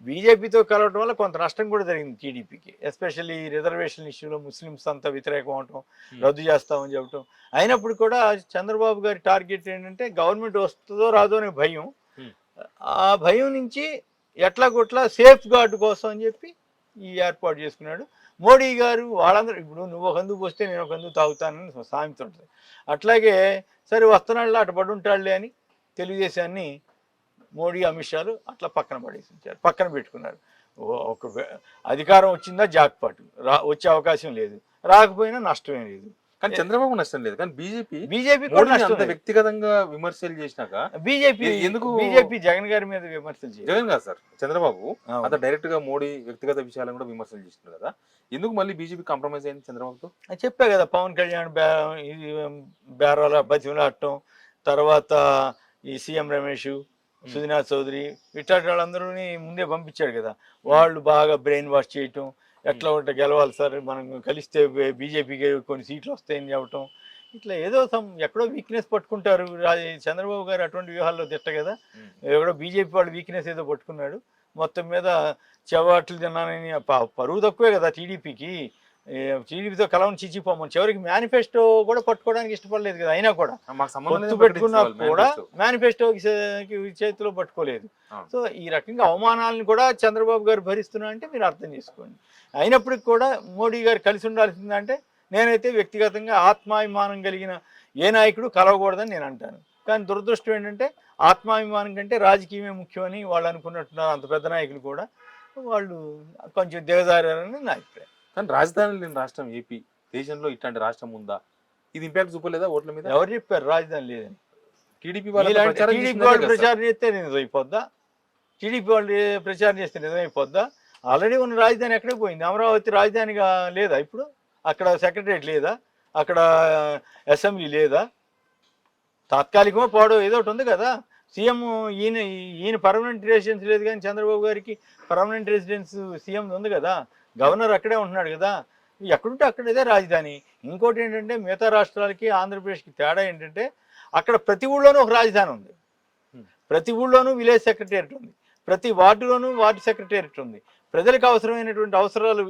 బీజేపీతో కలవడం వల్ల కొంత నష్టం కూడా జరిగింది టీడీపీకి. ఎస్పెషల్లీ రిజర్వేషన్ ఇష్యూలో ముస్లిమ్స్ అంతా వ్యతిరేకం అవటం, రద్దు చేస్తామని చెప్పటం. అయినప్పుడు కూడా చంద్రబాబు గారి టార్గెట్ ఏంటంటే గవర్నమెంట్ వస్తుందో రాదో అనే భయం. ఆ భయం నుంచి ఎట్లా కొట్లా సేఫ్ గార్డు కోసం అని చెప్పి ఈ ఏర్పాటు చేసుకున్నాడు. మోడీ గారు వాళ్ళందరూ ఇప్పుడు నువ్వు ఒక అందుకు పోస్తే నేను ఒక అందుకు తాగుతానని సామెత ఉంటుంది. అట్లాగే సరే వస్తున్నాడులే అటు పడి ఉంటాడులే అని తెలుగుదేశాన్ని మోడీ, అమిత్ షాలు అట్లా పక్కన పెట్టుకున్నారు. ఒక అధికారం వచ్చిందా జాక్పాటు, వచ్చే అవకాశం లేదు, రాకపోయినా నష్టమే లేదు. కానీ చంద్రబాబు నష్టం లేదు, కానీ బీజేపీ కూడా మోడీని నష్టం అంత లేదు. వ్యక్తిగతంగా విమర్శలు చేసినాక ఎందుకు బీజేపీ జగన్ గారి మీద విమర్శలు చేయాలి. జగన్ కాదు సార్, చంద్రబాబు అవును. అంత డైరెక్ట్ గా మోడీ వ్యక్తిగత విషయాలను కూడా విమర్శలు చేస్తున్నారు కదా, ఎందుకు మళ్ళీ బీజేపీ కాంప్రమైజ్ అయింది చంద్రబాబుతో? అది చెప్పా కదా, పవన్ కళ్యాణ్ ఇది బేరాల బతిమలాడటం, తర్వాత ఈ సీఎం రమేష్, సుధీనాథ్ చౌదరి ఇట్లాంటి వాళ్ళందరూని ముందే పంపించాడు కదా. వాళ్ళు బాగా బ్రెయిన్ వాష్ చేయటం, ఎట్లా ఉంటే గెలవాలి సార్, మనం కలిస్తే బీజేపీకి కొన్ని సీట్లు వస్తాయని చెప్పటం, ఇట్లా ఏదో ఎక్కడో వీక్నెస్ పట్టుకుంటారు. చంద్రబాబు గారు అటువంటి వ్యూహాల్లో తిట్ట కదా, ఎక్కడో బీజేపీ వాళ్ళు వీక్నెస్ ఏదో పట్టుకున్నాడు. మొత్తం మీద చెవాట్లు తిన్నానని పరువు తక్కువే కదా టీడీపీకి. టీడీపీతో కలవని చిచ్చిపోమని చివరికి మేనిఫెస్టో కూడా పట్టుకోవడానికి ఇష్టపడలేదు కదా. అయినా కూడా పొత్తు పెట్టుకున్నా కూడా మేనిఫెస్టోకి చేతిలో పట్టుకోలేదు. సో ఈ రకంగా అవమానాలను కూడా చంద్రబాబు గారు భరిస్తున్నా అంటే మీరు అర్థం చేసుకోండి. అయినప్పటికి కూడా మోడీ గారు కలిసి ఉండాల్సిందంటే నేనైతే వ్యక్తిగతంగా ఆత్మాభిమానం కలిగిన ఏ నాయకుడు కలవకూడదని నేను అంటాను. కానీ దురదృష్టం ఏంటంటే ఆత్మాభిమానం కంటే రాజకీయమే ముఖ్యమని వాళ్ళు అనుకున్నట్టున్నారు. అంత పెద్ద నాయకులు కూడా వాళ్ళు కొంచెం దిగజారని నా అభిప్రాయం. కానీ రాజధాని లేని రాష్ట్రం ఏపీ, దేశంలో ఇట్లాంటి రాష్ట్రం ఉందా? ఇది ఇంపాక్ట్ చూపలేదా ఓట్ల మీద? ఎవరు చెప్పారు రాజధాని లేదని? టీడీపీ వాళ్ళు ప్రచారం చేస్తే నిజమైపోద్దా? టీడీపీ వాళ్ళు ప్రచారం చేస్తే నిజమైపోద్దా? ఆల్రెడీ ఉన్న రాజధాని ఎక్కడికి పోయింది? అమరావతి రాజధానిగా లేదా ఇప్పుడు? అక్కడ సెక్రటరేట్ లేదా? అక్కడ అసెంబ్లీ లేదా? తాత్కాలికమో పోవడం ఏదో ఒకటి ఉంది కదా. సీఎం ఈయన పర్మనెంట్ రెసిడెన్స్ లేదు, కానీ చంద్రబాబు గారికి పర్మనెంట్ రెసిడెన్స్ సీఎం ఉంది కదా. గవర్నర్ అక్కడే ఉంటున్నాడు కదా. ఎక్కడుంటే అక్కడేదే రాజధాని. ఇంకోటి ఏంటంటే మిగతా రాష్ట్రాలకి ఆంధ్రప్రదేశ్కి తేడా ఏంటంటే అక్కడ ప్రతి ఊళ్ళోనూ ఒక రాజధాని ఉంది, ప్రతి ఊళ్ళోనూ విలేజ్ సెక్రటేరియట్ ఉంది, ప్రతి వార్డులోనూ వార్డు సెక్రటేరియట్ ఉంది. ప్రజలకు అవసరమైనటువంటి అవసరాలు,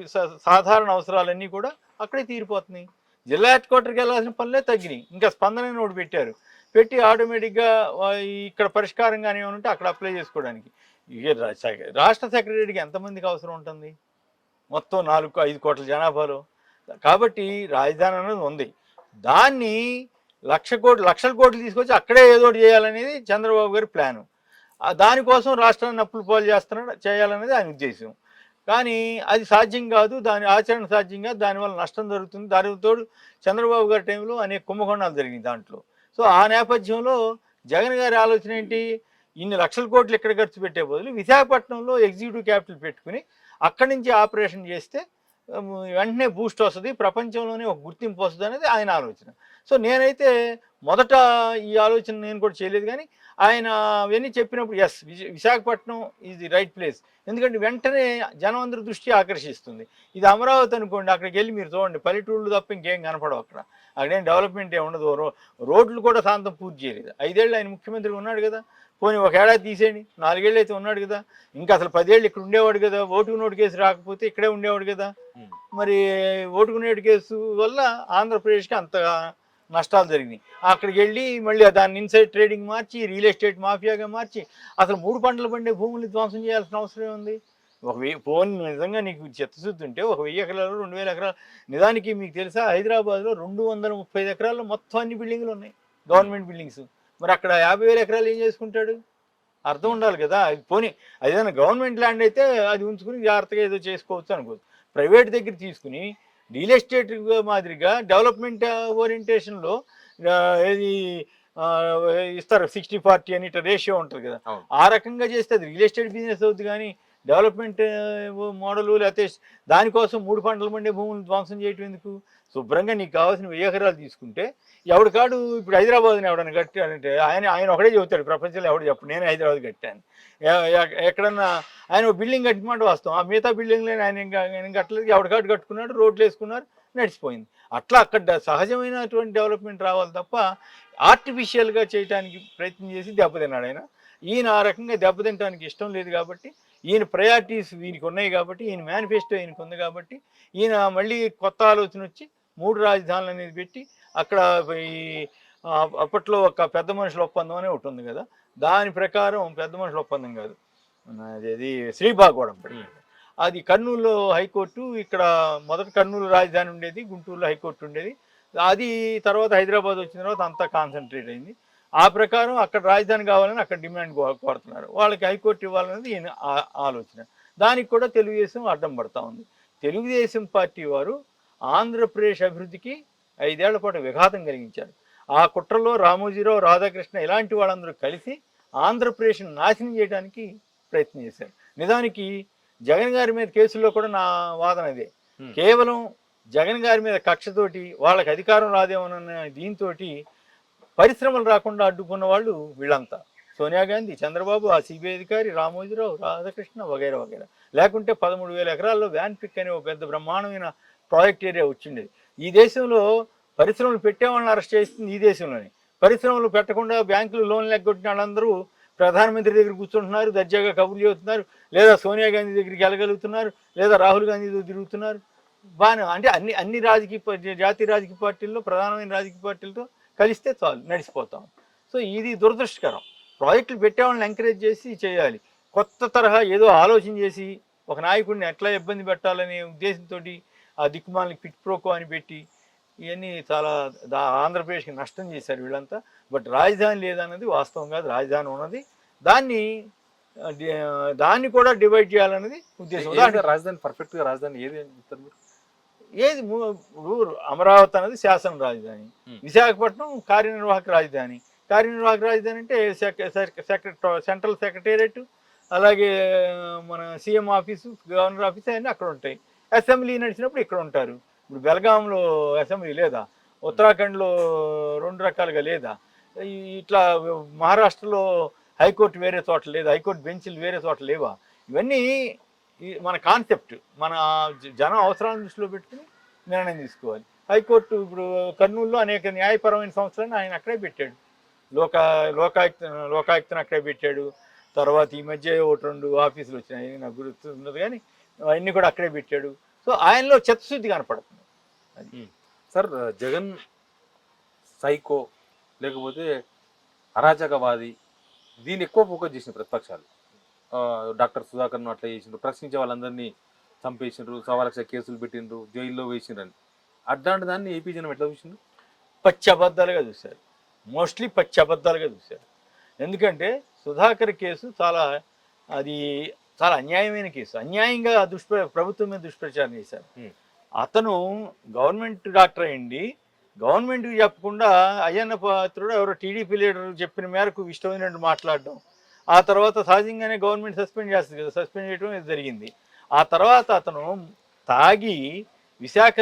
సాధారణ అవసరాలన్నీ కూడా అక్కడే తీరిపోతున్నాయి. జిల్లా హెడ్ క్వార్టర్కి వెళ్ళాల్సిన పనులే తగ్గినాయి. ఇంకా స్పందన ఒకటి పెట్టారు, పెట్టి ఆటోమేటిక్గా ఇక్కడ పరిష్కారంగానే ఉంటే అక్కడ అప్లై చేసుకోవడానికి. రాష్ట్ర సెక్రటరీకి ఎంతమందికి అవసరం ఉంటుంది మొత్తం 4-5 కోట్ల జనాభాలో? కాబట్టి రాజధాని అనేది ఉంది, దాన్ని లక్షల కోట్లు తీసుకొచ్చి అక్కడే ఏదో ఒకటి చేయాలనేది చంద్రబాబు గారి ప్లాను. దానికోసం రాష్ట్రాన్ని అప్పులు పాలు చేయాలనేది ఆయన ఉద్దేశం. కానీ అది సాధ్యం కాదు, దాని ఆచరణ సాధ్యం కాదు, దానివల్ల నష్టం జరుగుతుంది. దానికి తోడు చంద్రబాబు గారి టైంలో అనేక కుంభకోణాలు జరిగినాయి దాంట్లో. సో ఆ నేపథ్యంలో జగన్ గారి ఆలోచన ఏంటి? ఇన్ని లక్షల కోట్లు ఎక్కడ ఖర్చు పెట్టే బదులు విశాఖపట్నంలో ఎగ్జిక్యూటివ్ క్యాపిటల్ పెట్టుకుని అక్కడి నుంచి ఆపరేషన్ చేస్తే వెంటనే బూస్ట్ వస్తుంది, ప్రపంచంలోనే ఒక గుర్తింపు వస్తుంది అనేది ఆయన ఆలోచన. సో నేనైతే మొదట ఈ ఆలోచన నేను కూడా చేయలేదు, కానీ ఆయన అవన్నీ చెప్పినప్పుడు yes, Visakhapatnam is the right place. ఎందుకంటే వెంటనే జనం అందరి దృష్టి ఆకర్షిస్తుంది. ఇది అమరావతి అనుకోండి, అక్కడికి వెళ్ళి మీరు చూడండి, పల్లెటూళ్ళు తప్ప ఇంకేం కనపడవు అక్కడ. అక్కడేం డెవలప్మెంట్ ఏమి ఉండదు. రోడ్లు కూడా శాంతం పూర్తి చేయలేదు. 5 ఏళ్ళు ఆయన ముఖ్యమంత్రిగా ఉన్నాడు కదా, పోనీ 1 ఏడాది తీసేయండి, 4 ఏళ్ళు అయితే ఉన్నాడు కదా, ఇంకా అసలు 10 ఏళ్ళు ఇక్కడ ఉండేవాడు కదా. ఓటుకు నోటు కేసు రాకపోతే ఇక్కడే ఉండేవాడు కదా. మరి ఓటుకు నోటు కేసు వల్ల ఆంధ్రప్రదేశ్కి అంత నష్టాలు జరిగినాయి. అక్కడికి వెళ్ళి మళ్ళీ దాన్ని ఇన్సైడ్ ట్రేడింగ్ మార్చి, రియల్ ఎస్టేట్ మాఫియాగా మార్చి అసలు 3 పంటలు పండే భూముల్ని ధ్వంసం చేయాల్సిన అవసరం ఉంది. ఫోన్ నిజంగా నీకు చిత్తశుద్ధి ఉంటే 1000 ఎకరాలు 2000 ఎకరాలు, నిజానికి మీకు తెలుసా హైదరాబాద్లో 235 ఎకరాల్లో మొత్తం అన్ని బిల్డింగ్లు ఉన్నాయి, గవర్నమెంట్ బిల్డింగ్స్. మరి అక్కడ 50,000 ఎకరాలు ఏం చేసుకుంటాడు? అర్థం ఉండాలి కదా. పోనీ అదేదైనా గవర్నమెంట్ ల్యాండ్ అయితే అది ఉంచుకుని జాగ్రత్తగా ఏదో చేసుకోవచ్చు అనుకోవచ్చు. ప్రైవేట్ దగ్గర తీసుకుని రియల్ ఎస్టేట్ మాదిరిగా డెవలప్మెంట్ ఓరియంటేషన్లో ఏది ఇస్తారు 60-40 అని ఇట్లా రేషియో ఉంటుంది కదా. ఆ రకంగా చేస్తే అది రియల్ ఎస్టేట్ బిజినెస్ అవుతుంది. కానీ డెవలప్మెంట్ మోడలు లేకపోతే దానికోసం 3 పంటలు పండే భూములను ధ్వంసం చేయటం ఎందుకు? శుభ్రంగా నీకు కావాల్సిన 1000 ఎకరాలు తీసుకుంటే ఎవడికాడు. ఇప్పుడు హైదరాబాద్ని ఎవడన్నా కట్టాడంటే ఆయన ఒకడే చెబుతాడు, ప్రపంచంలో ఎవడు చెప్పడు నేను హైదరాబాద్ కట్టాను. ఎక్కడన్నా ఆయన బిల్డింగ్ కట్టమంటే వాస్తవం, ఆ మిగతా బిల్డింగ్లని ఆయన కట్టలేదు, ఎవడికాడు కట్టుకున్నాడు, రోడ్లు వేసుకున్నారు, నడిచిపోయింది. అట్లా అక్కడ సహజమైనటువంటి డెవలప్మెంట్ రావాలి తప్ప ఆర్టిఫిషియల్గా చేయడానికి ప్రయత్నం చేసి దెబ్బతిన్నాడు ఆయన. ఈయన ఆ రకంగా దెబ్బతింటానికి ఇష్టం లేదు కాబట్టి, ఈయన ప్రయారిటీస్ ఈయనకు ఉన్నాయి కాబట్టి, ఈయన మేనిఫెస్టో ఈయనకు ఉంది కాబట్టి, ఈయన మళ్ళీ కొత్త ఆలోచన వచ్చి 3 రాజధానులు అనేది పెట్టి అక్కడ ఈ అప్పట్లో ఒక పెద్ద మనుషుల ఒప్పందం అనే ఒకటి ఉంది కదా, దాని ప్రకారం పెద్ద మనుషుల ఒప్పందం కాదు, అది శ్రీబాగోడం అది కర్నూలులో హైకోర్టు, ఇక్కడ మొదట కర్నూలు రాజధాని ఉండేది, గుంటూరులో హైకోర్టు ఉండేది. అది తర్వాత హైదరాబాద్ వచ్చిన తర్వాత అంతా కాన్సన్ట్రేట్ అయింది. ఆ ప్రకారం అక్కడ రాజధాని కావాలని అక్కడ డిమాండ్ కోరుతున్నారు. వాళ్ళకి హైకోర్టు ఇవ్వాలనేది ఈయన ఆలోచన. దానికి కూడా తెలుగుదేశం అడ్డం పడతా ఉంది. తెలుగుదేశం పార్టీ వారు ఆంధ్రప్రదేశ్ అభివృద్ధికి 5 ఏళ్ల పాటు విఘాతం కలిగించారు. ఆ కుట్రలో రామోజీరావు, రాధాకృష్ణ ఇలాంటి వాళ్ళందరూ కలిసి ఆంధ్రప్రదేశ్ని నాశనం చేయడానికి ప్రయత్నం చేశారు. నిజానికి జగన్ గారి మీద కేసుల్లో కూడా నా వాదన అదే. కేవలం జగన్ గారి మీద కక్షతోటి వాళ్ళకి అధికారం రాదేమోనన్న దీంతో పరిశ్రమలు రాకుండా అడ్డుకున్న వాళ్ళు వీళ్ళంతా. సోనియా గాంధీ, చంద్రబాబు, ఆ సిబిఐ అధికారి, రామోజీరావు, రాధాకృష్ణ వగైరా వగైరా. లేకుంటే 13,000 ఎకరాల్లో వ్యాన్ పిక్ అనే ఒక పెద్ద బ్రహ్మాండమైన ప్రాజెక్ట్ ఏరియా వచ్చిండేది. ఈ దేశంలో పరిశ్రమలు పెట్టేవాళ్ళని అరెస్ట్ చేస్తుంది ఈ దేశంలోనే. పరిశ్రమలు పెట్టకుండా బ్యాంకులు లోన్లు ఎగ్గొట్టిన వాళ్ళందరూ ప్రధానమంత్రి దగ్గర కూర్చుంటున్నారు, దర్జాగా కబుర్లు చెబుతున్నారు, లేదా సోనియా గాంధీ దగ్గరికి వెళ్ళగలుగుతున్నారు, లేదా రాహుల్ గాంధీతో తిరుగుతున్నారు. బాగానే అంటే అన్ని జాతీయ రాజకీయ పార్టీల్లో ప్రధానమైన రాజకీయ పార్టీలతో కలిస్తే చాలు నడిచిపోతాం. సో ఇది దురదృష్టకరం. ప్రాజెక్టులు పెట్టేవాళ్ళని ఎంకరేజ్ చేసి చేయాలి. కొత్త తరహా ఏదో ఆలోచన చేసి ఒక నాయకుడిని ఎట్లా ఇబ్బంది పెట్టాలనే ఉద్దేశంతో ఆ దిక్కుమాలని పిట్ ప్రోకో అని పెట్టి ఇవన్నీ చాలా ఆంధ్రప్రదేశ్కి నష్టం చేశారు వీళ్ళంతా. బట్ రాజధాని లేదన్నది వాస్తవం కాదు. రాజధాని ఉన్నది. దాన్ని కూడా డివైడ్ చేయాలన్నది ఉద్దేశం. రాజధాని పర్ఫెక్ట్గా రాజధాని ఏది ఏది అమరావతి అనేది శాసన రాజధాని, విశాఖపట్నం కార్యనిర్వాహక రాజధాని. కార్యనిర్వాహక రాజధాని అంటే సెంట్రల్ సెక్రటేరియట్, అలాగే మన సీఎం ఆఫీసు, గవర్నర్ ఆఫీసు అన్నీ అక్కడ ఉంటాయి. అసెంబ్లీ నడిచినప్పుడు ఇక్కడ ఉంటారు. ఇప్పుడు బెల్గాంలో అసెంబ్లీ లేదా, ఉత్తరాఖండ్లో 2 రకాలుగా లేదా, ఇట్లా మహారాష్ట్రలో హైకోర్టు వేరే చోట్ల లేదా, హైకోర్టు బెంచ్లు వేరే చోట్ల లేవా? ఇవన్నీ మన కాన్సెప్ట్, మన జనం అవసరాలను దృష్టిలో పెట్టుకుని నిర్ణయం తీసుకోవాలి. హైకోర్టు ఇప్పుడు కర్నూలులో అనేక న్యాయపరమైన సంస్థలను ఆయన అక్కడే పెట్టాడు. లోకాయుక్తను అక్కడే పెట్టాడు. తర్వాత ఈ మధ్య 1-2 ఆఫీసులు వచ్చినాయి, నాకు గుర్తున్నది, కానీ అవన్నీ కూడా అక్కడే పెట్టాడు. సో ఆయనలో చిత్తశుద్ధి కనపడుతుంది. అది సార్, జగన్ సైకో లేకపోతే అరాచకవాది, దీన్ని ఎక్కువ ఫోకస్ చేసిన ప్రతిపక్షాలు. డాక్టర్ సుధాకర్ను అట్లా చేసిండ్రు, ప్రశ్నించే వాళ్ళందరినీ చంపేసిండ్రు, 1,000,000 కేసులు పెట్టిండ్రు, జైల్లో వేసిండ్రని. అట్లాంటి దాన్ని ఏపీ జనం ఎట్లా చూసిండ్రు? పచ్చి అబద్ధాలుగా చూశారు. మోస్ట్లీ పచ్చి అబద్ధాలుగా చూశారు. ఎందుకంటే సుధాకర్ కేసు అది చాలా అన్యాయమైన కేసు. అన్యాయంగా ప్రభుత్వం మీద దుష్ప్రచారం చేశారు. అతను గవర్నమెంట్ డాక్టర్ అయ్యింది, గవర్నమెంట్కి చెప్పకుండా అయ్యన్న పాత్రుడు ఎవరో టీడీపీ లీడర్ చెప్పిన మేరకు ఇష్టమైనట్టు మాట్లాడడం. ఆ తర్వాత సహజంగానే గవర్నమెంట్ సస్పెండ్ చేస్తుంది కదా, సస్పెండ్ చేయడం ఇది జరిగింది. ఆ తర్వాత అతను తాగి విశాఖ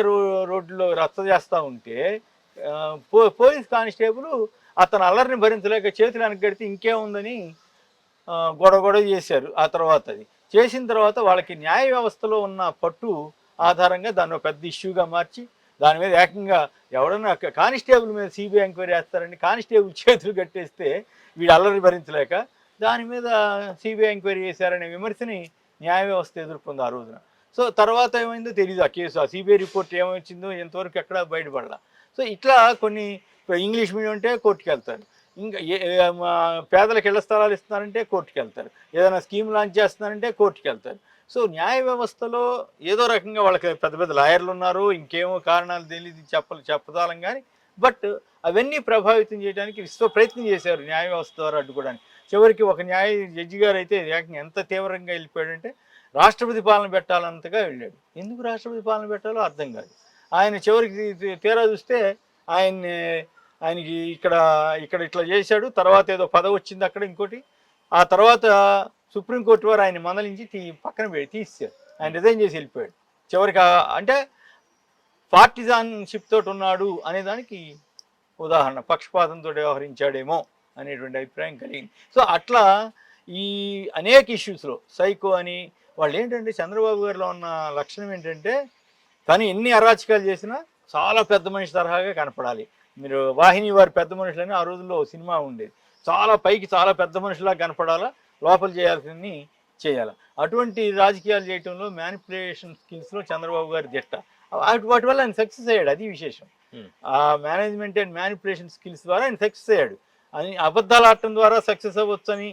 రోడ్లో రచ్చ చేస్తూ ఉంటే పోలీస్ కానిస్టేబుల్ అతను అల్లరిని భరించలేక చేతులు వెనకడితే ఇంకేముందని గొడవ చేశారు. ఆ తర్వాత అది చేసిన తర్వాత వాళ్ళకి న్యాయ వ్యవస్థలో ఉన్న పట్టు ఆధారంగా దాన్ని ఒక పెద్ద ఇష్యూగా మార్చి దాని మీద ఏకంగా ఎవడన్నా కానిస్టేబుల్ మీద సిబిఐ ఎంక్వైరీ చేస్తారని కానిస్టేబుల్ చేతులు కట్టేస్తే వీడు అల్లరి భరించలేక దాని మీద సిబిఐ ఎంక్వైరీ చేశారనే విమర్శని న్యాయ వ్యవస్థ ఎదుర్కొంది ఆ రోజున. సో తర్వాత ఏమైందో తెలియదు. ఆ కేసు, ఆ సిబిఐ రిపోర్ట్ ఏమొచ్చిందో ఎంతవరకు ఎక్కడ బయటపడాల. సో ఇట్లా కొన్ని ఇంగ్లీష్ మీడియం అంటే కోర్టుకు వెళ్తారు, ఇంకా పేదలకు ఇళ్ల స్థలాలు ఇస్తున్నారంటే కోర్టుకు వెళ్తారు, ఏదైనా స్కీమ్ లాంచ్ చేస్తున్నారంటే కోర్టుకు వెళ్తారు. సో న్యాయ వ్యవస్థలో ఏదో రకంగా వాళ్ళకి పెద్ద పెద్ద లాయర్లు ఉన్నారు, ఇంకేమో కారణాలు తెలియదు చెప్పదాలం, కానీ బట్ అవన్నీ ప్రభావితం చేయడానికి ప్రయత్నం చేశారు న్యాయ వ్యవస్థ ద్వారా అడ్డుకోవడానికి. చివరికి ఒక జడ్జి గారు అయితే ఎంత తీవ్రంగా వెళ్ళిపోయాడంటే రాష్ట్రపతి పాలన పెట్టాలంతగా వెళ్ళాడు. ఎందుకు రాష్ట్రపతి పాలన పెట్టాలో అర్థం కాదు. ఆయన చివరికి తీరా చూస్తే ఆయనకి ఇక్కడ ఇట్లా చేశాడు, తర్వాత ఏదో పదవి వచ్చింది అక్కడ ఇంకోటి. ఆ తర్వాత సుప్రీంకోర్టు వారు ఆయన మందలించి పక్కన తీసేశారు. ఆయన రిజైన్ చేసి వెళ్ళిపోయాడు. చివరికి అంటే పార్టిజాన్షిప్ తోటి ఉన్నాడు అనేదానికి ఉదాహరణ, పక్షపాతంతో వ్యవహరించాడేమో అనేటువంటి అభిప్రాయం కలిగింది. సో అట్లా ఈ అనేక ఇష్యూస్లో సైకో అని వాళ్ళు ఏంటంటే చంద్రబాబు గారిలో ఉన్న లక్షణం ఏంటంటే తను ఎన్ని అరాచకాలు చేసినా చాలా పెద్ద మనిషి తరహాగా కనపడాలి. మీరు వాహిని వారి పెద్ద మనుషులని ఆ రోజుల్లో సినిమా ఉండేది, చాలా పైకి చాలా పెద్ద మనుషులా కనపడాలా, లోపల చేయాల్సింది చేయాలి. అటువంటి రాజకీయాలు చేయటంలో మ్యానిపులేషన్ స్కిల్స్లో చంద్రబాబు గారి దిట్ట. వాటి వల్ల ఆయన సక్సెస్ అయ్యాడు, అది విశేషం. ఆ మేనేజ్మెంట్ అండ్ మ్యానిపులేషన్ స్కిల్స్ ద్వారా ఆయన సక్సెస్ అయ్యాడు. అని అబద్ధాలు ఆడటం ద్వారా సక్సెస్ అవ్వచ్చని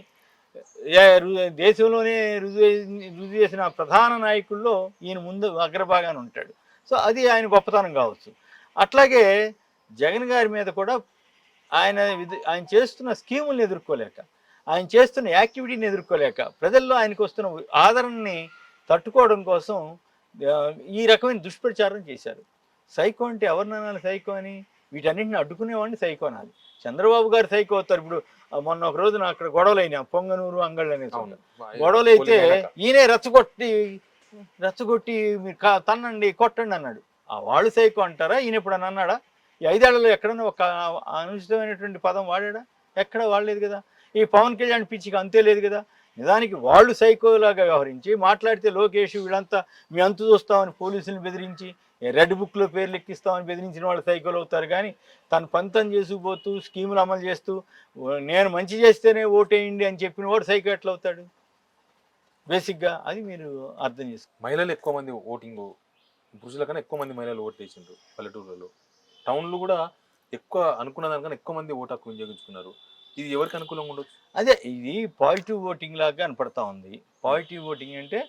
దేశంలోనే రుజువు చేసిన ప్రధాన నాయకుల్లో ఈయన ముందు అగ్రభాగాన ఉంటాడు. సో అది ఆయన గొప్పతనం కావచ్చు. అట్లాగే జగన్ గారి మీద కూడా ఆయన చేస్తున్న స్కీములను ఎదుర్కోలేక, ఆయన చేస్తున్న యాక్టివిటీని ఎదుర్కోలేక, ప్రజల్లో ఆయనకు వస్తున్న ఆదరణని తట్టుకోవడం కోసం ఈ రకమైన దుష్ప్రచారం చేశారు. సైకో అంటే ఎవరిని అనాలి సైకో అని? వీటన్నింటిని అడ్డుకునేవాడిని సైకో అనాలి. చంద్రబాబు గారు సైకో అవుతారు. ఇప్పుడు మొన్న ఒక రోజున అక్కడ గొడవలు అయినా పొంగనూరు అంగళ్ళు అనే చోట. గొడవలు అయితే ఈయనే రెచ్చగొట్టి మీరు తన్నండి కొట్టండి అన్నాడు. వాళ్ళు సైకో అంటారా? ఈయన ఇప్పుడు అని అన్నాడా? ఈ 5 ఏళ్లలో ఎక్కడన్నా ఒక అనుచితమైనటువంటి పదం వాడాడా? ఎక్కడ వాడలేదు కదా. ఈ పవన్ కళ్యాణ్ పిచ్చికి అంతే లేదు కదా. నిజానికి వాళ్ళు సైకోలాగా వ్యవహరించి మాట్లాడితే లోకేష్ వీళ్ళంతా మీ అంతు చూస్తామని పోలీసులను బెదిరించి రెడ్ బుక్లో పేర్లు ఎక్కిస్తామని బెదిరించిన వాళ్ళు సైకోలు అవుతారు. కానీ తను పంతం చేసుకుపోతూ స్కీములు అమలు చేస్తూ నేను మంచి చేస్తేనే ఓటేయండి అని చెప్పిన వాడు సైకో ఎట్లా అవుతాడు? బేసిక్గా అది మీరు అర్థం చేసుకోండి. మహిళలు ఎక్కువ మంది ఓటింగ్, పురుషుల కన్నా ఎక్కువ మంది మహిళలు ఓటు వేసిండ్రు పల్లెటూరులలో. టౌన్లు కూడా ఎక్కువ అనుకున్న దానికన్నా ఎక్కువ మంది ఓటు హక్కు వినియోగించుకున్నారు. ఇది ఎవరికి అనుకూలంగా ఉండొచ్చు? అదే ఇది పాజిటివ్ ఓటింగ్ లాగా కనపడతా ఉంది. పాజిటివ్ ఓటింగ్ అంటే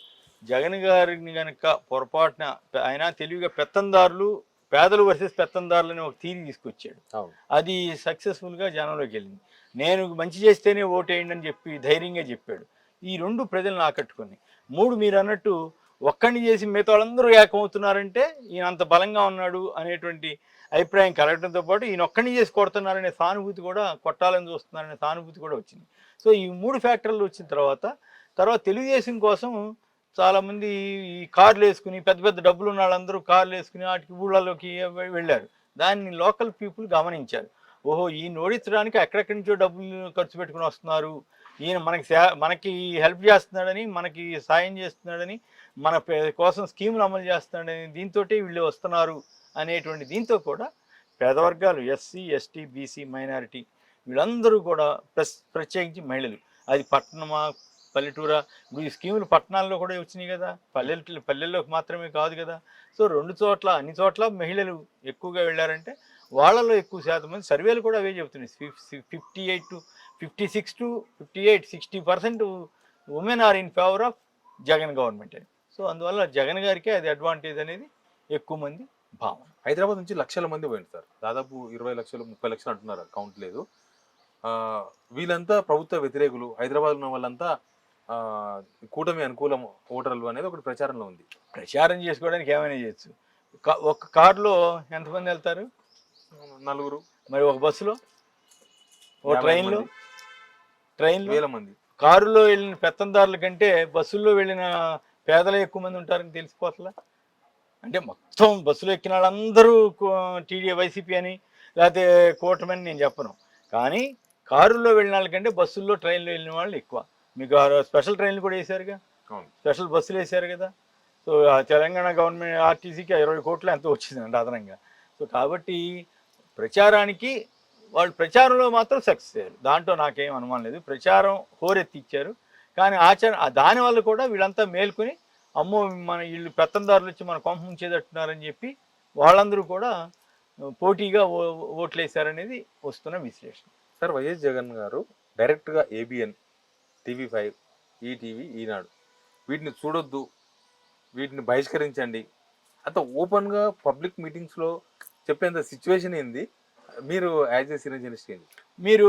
జగన్ గారిని కనుక పొరపాటున ఆయన తెలివిగా పెత్తందారులు పేదలు వర్సెస్ పెత్తందారులు అని ఒక థీరీ తీసుకొచ్చాడు. అది సక్సెస్ఫుల్గా జనంలోకి వెళ్ళింది. నేను మంచి చేస్తేనే ఓటేయండి అని చెప్పి ధైర్యంగా చెప్పాడు. ఈ 2 ప్రజలను ఆకట్టుకుని, 3 మీరు అన్నట్టు ఒక్కడిని చేసి మిగతా వాళ్ళందరూ ఏకమవుతున్నారంటే ఈయన అంత బలంగా ఉన్నాడు అనేటువంటి అభిప్రాయం కలగడంతో పాటు ఈయన ఒక్కడిని చేసి కొడుతున్నారనే సానుభూతి కూడా, కొట్టాలని చూస్తున్నారనే సానుభూతి కూడా వచ్చింది. సో ఈ 3 ఫ్యాక్టర్లు వచ్చిన తర్వాత తెలుగుదేశం కోసం చాలామంది ఈ కార్లు వేసుకుని పెద్ద పెద్ద డబ్బులు ఉన్న వాళ్ళందరూ కార్లు వేసుకుని వాటికి ఊళ్ళలోకి వెళ్ళారు. దాన్ని లోకల్ పీపుల్ గమనించారు. ఓహో, ఈయన ఓడించడానికి ఎక్కడెక్కడి నుంచో డబ్బులు ఖర్చు పెట్టుకుని వస్తున్నారు, ఈయన మనకి హెల్ప్ చేస్తున్నాడని, మనకి సాయం చేస్తున్నాడని, మన కోసం స్కీములు అమలు చేస్తున్నాడని దీంతో వీళ్ళు వస్తున్నారు అనేటువంటి దీంతో కూడా పేదవర్గాలు ఎస్సీ, ఎస్టీ, బీసీ, మైనారిటీ వీళ్ళందరూ కూడా ప్రత్యేకించి మహిళలు, అది పట్టణమా పల్లెటూరా, ఇప్పుడు ఈ స్కీములు పట్టణాల్లో కూడా వచ్చినాయి కదా, పల్లెల్లోకి మాత్రమే కాదు కదా. సో 2 చోట్ల అన్ని చోట్ల మహిళలు ఎక్కువగా వెళ్ళారంటే వాళ్ళలో ఎక్కువ శాతం మంది సర్వేలు కూడా అవే చెబుతున్నాయి. 56 to 58, 60% women are in favour of Jagan government అని. సో అందువల్ల జగన్ గారికే అది అడ్వాంటేజ్ అనేది ఎక్కువ మంది భావన. హైదరాబాద్ నుంచి లక్షల మంది పోయింది సార్, దాదాపు 20 లక్షలు 30 లక్షలు అంటున్నారు, కౌంట్ లేదు. వీళ్ళంతా ప్రభుత్వ వ్యతిరేకులు, హైదరాబాద్ ఉన్న వాళ్ళంతా కూటమి అనుకూలం ఓటర్లు అనేది ఒకటి ప్రచారంలో ఉంది. ప్రచారం చేసుకోవడానికి ఏమైనా చేయొచ్చు. ఒక కారులో ఎంతమంది వెళ్తారు? 4. మరి ఒక బస్సులో, ఒక ట్రైన్లో 1000 మంది. కారులో వెళ్ళిన పెత్తందారుల కంటే బస్సుల్లో వెళ్ళిన పేదలు ఎక్కువ మంది ఉంటారని తెలిసిపోతలా. అంటే మొత్తం బస్సులో ఎక్కిన వాళ్ళందరూ వైసీపీ అని లేకపోతే కూటమి అని నేను చెప్పను. కానీ కారుల్లో వెళ్ళిన వాళ్ళకంటే బస్సుల్లో ట్రైన్లో వెళ్ళిన వాళ్ళు ఎక్కువ. మీకు స్పెషల్ ట్రైన్లు కూడా వేశారుగా, స్పెషల్ బస్సులు వేశారు కదా. సో తెలంగాణ గవర్నమెంట్ ఆర్టీసీకి 20 కోట్లు ఎంతో వచ్చిందండి అదనంగా. సో కాబట్టి ప్రచారానికి వాళ్ళు ప్రచారంలో మాత్రం సక్సెస్ అయ్యారు, దాంట్లో నాకేం అనుమానం లేదు. ప్రచారం హోరెత్తిచ్చారు. కానీ దానివల్ల కూడా వీళ్ళంతా మేల్కొని అమ్మో మన వీళ్ళు పెత్తందారులు వచ్చి మన కొంప ముంచేటట్టున్నారని చెప్పి వాళ్ళందరూ కూడా పోటీగా ఓట్లు వేశారనేది వస్తున్న విశ్లేషణ. సార్, వైఎస్ జగన్ గారు డైరెక్ట్గా ఏబిఎన్, TV5, ఈటీవీ, ఈనాడు వీటిని చూడొద్దు, వీటిని బహిష్కరించండి అంత ఓపెన్గా పబ్లిక్ మీటింగ్స్లో చెప్పేంత సిచ్యువేషన్ ఏంది? మీరు యాజ్ ఏ సీనియర్ జర్నలిస్ట్ ఏంది? మీరు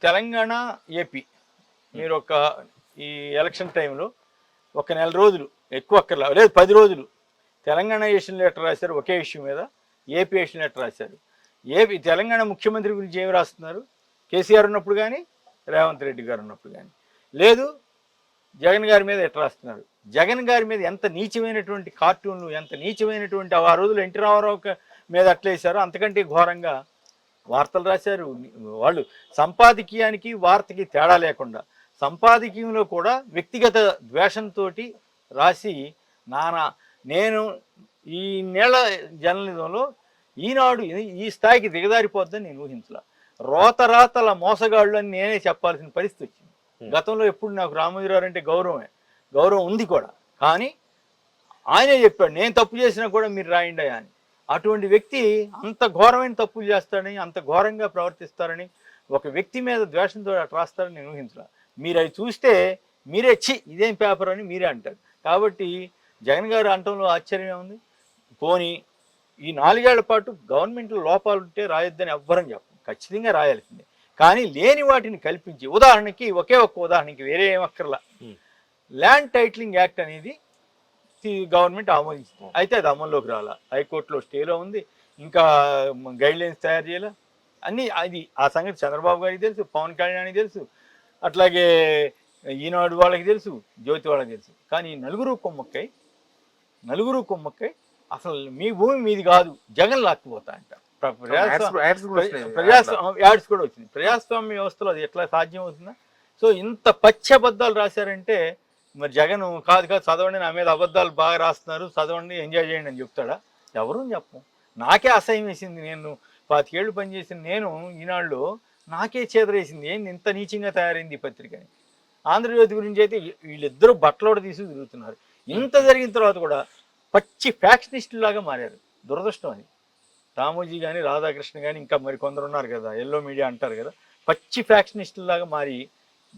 తెలంగాణ, ఏపీ మీరు ఈ ఎలక్షన్ టైంలో 1 నెల రోజులు ఎక్కువ అక్కర్లా, లేదు 10 రోజులు తెలంగాణ ఏషియన్ లెటర్ రాశారు ఒకే ఇష్యూ మీద, ఏపీ ఏషియన్ లెటర్ రాశారు. తెలంగాణ ముఖ్యమంత్రి గురించి ఏమి రాస్తున్నారు? కేసీఆర్ ఉన్నప్పుడు కానీ, రేవంత్ రెడ్డి గారు ఉన్నప్పుడు కానీ, లేదు జగన్ గారి మీద ఎట్లా రాస్తున్నారు. జగన్ గారి మీద ఎంత నీచమైనటువంటి కార్టూన్లు, ఎంత నీచమైనటువంటి ఆ రోజులు ఎన్టీ రామారావు మీద అట్లా వేశారో అంతకంటే ఘోరంగా వార్తలు రాశారు. వాళ్ళు సంపాదకీయానికి వార్తకి తేడా లేకుండా సంపాదకీయంలో కూడా వ్యక్తిగత ద్వేషంతో రాసి నేను ఈ నెల జర్నలిజంలో ఈనాడు ఈ స్థాయికి దిగజారిపోద్దని నేను ఊహించలా. రోతరాతల మోసగాళ్ళు అని నేనే చెప్పాల్సిన పరిస్థితి వచ్చింది. గతంలో ఎప్పుడు నాకు రామోజీరావు అంటే గౌరవం ఉంది కూడా, కానీ ఆయనే చెప్పాడు నేను తప్పు చేసినా కూడా మీరు రాయండి అని. అటువంటి వ్యక్తి అంత ఘోరమైన తప్పులు చేస్తాడని, అంత ఘోరంగా ప్రవర్తిస్తారని, ఒక వ్యక్తి మీద ద్వేషంతో అట్లా రాస్తారని నేను ఊహించలా. మీరు అవి చూస్తే మీరే ఇదేం పేపర్ అని మీరే అంటారు. కాబట్టి జగన్ గారు అంటంలో ఆశ్చర్యం ఉంది. పోనీ ఈ 4 ఏళ్ల పాటు గవర్నమెంట్లో లోపాలు ఉంటే రాయొద్దని ఎవ్వరం చెప్పం, ఖచ్చితంగా రాయాల్సిందే. కానీ లేని వాటిని కల్పించి, ఉదాహరణకి ఒకే ఒక్క ఉదాహరణకి, వేరే ఏమక్కర్లా, ల్యాండ్ టైటిలింగ్ యాక్ట్ అనేది గవర్నమెంట్ ఆమోదించింది. అయితే అది అమల్లోకి రాలా, హైకోర్టులో స్టేలో ఉంది. ఇంకా గైడ్ లైన్స్ తయారు చేయాలి అన్నీ. అది ఆ సంగతి చంద్రబాబు గారికి తెలుసు, పవన్ కళ్యాణ్కి తెలుసు, అట్లాగే ఈనాడు వాళ్ళకి తెలుసు, జ్యోతి వాళ్ళకి తెలుసు. కానీ నలుగురు కొమ్మక్కై అసలు మీ భూమి మీది కాదు, జగన్ లాక్కుపోతా అంట. యాడ్స్ కూడా వచ్చింది. ప్రజాస్వామ్య వ్యవస్థలో అది ఎట్లా సాధ్యం అవుతుందా? సో ఇంత పచ్చి అబద్ధాలు రాశారంటే మరి జగన్ కాదు చదవండి, నా మీద అబద్ధాలు బాగా రాస్తున్నారు, చదవండి, ఎంజాయ్ చేయండి అని చెప్తాడా? ఎవరు చెప్పం. నాకే అసహ్యం వేసింది. నేను 25 ఏళ్ళు పనిచేసిన నేను ఈనాడులో నాకే చేదరేసింది. ఏంది ఇంత నీచంగా తయారైంది ఈ పత్రికని. ఆంధ్రజ్యోతి గురించి అయితే వీళ్ళిద్దరూ బట్టలోడ తీసి తిరుగుతున్నారు. ఇంత జరిగిన తర్వాత కూడా పచ్చి ఫ్యాక్షనిస్టులాగా మారారు. దురదృష్టం అది. రామోజీ కానీ, రాధాకృష్ణ కానీ, ఇంకా మరి కొందరు ఉన్నారు కదా, ఎల్లో మీడియా అంటారు కదా, పచ్చి ఫ్యాక్షనిస్టులాగా మారి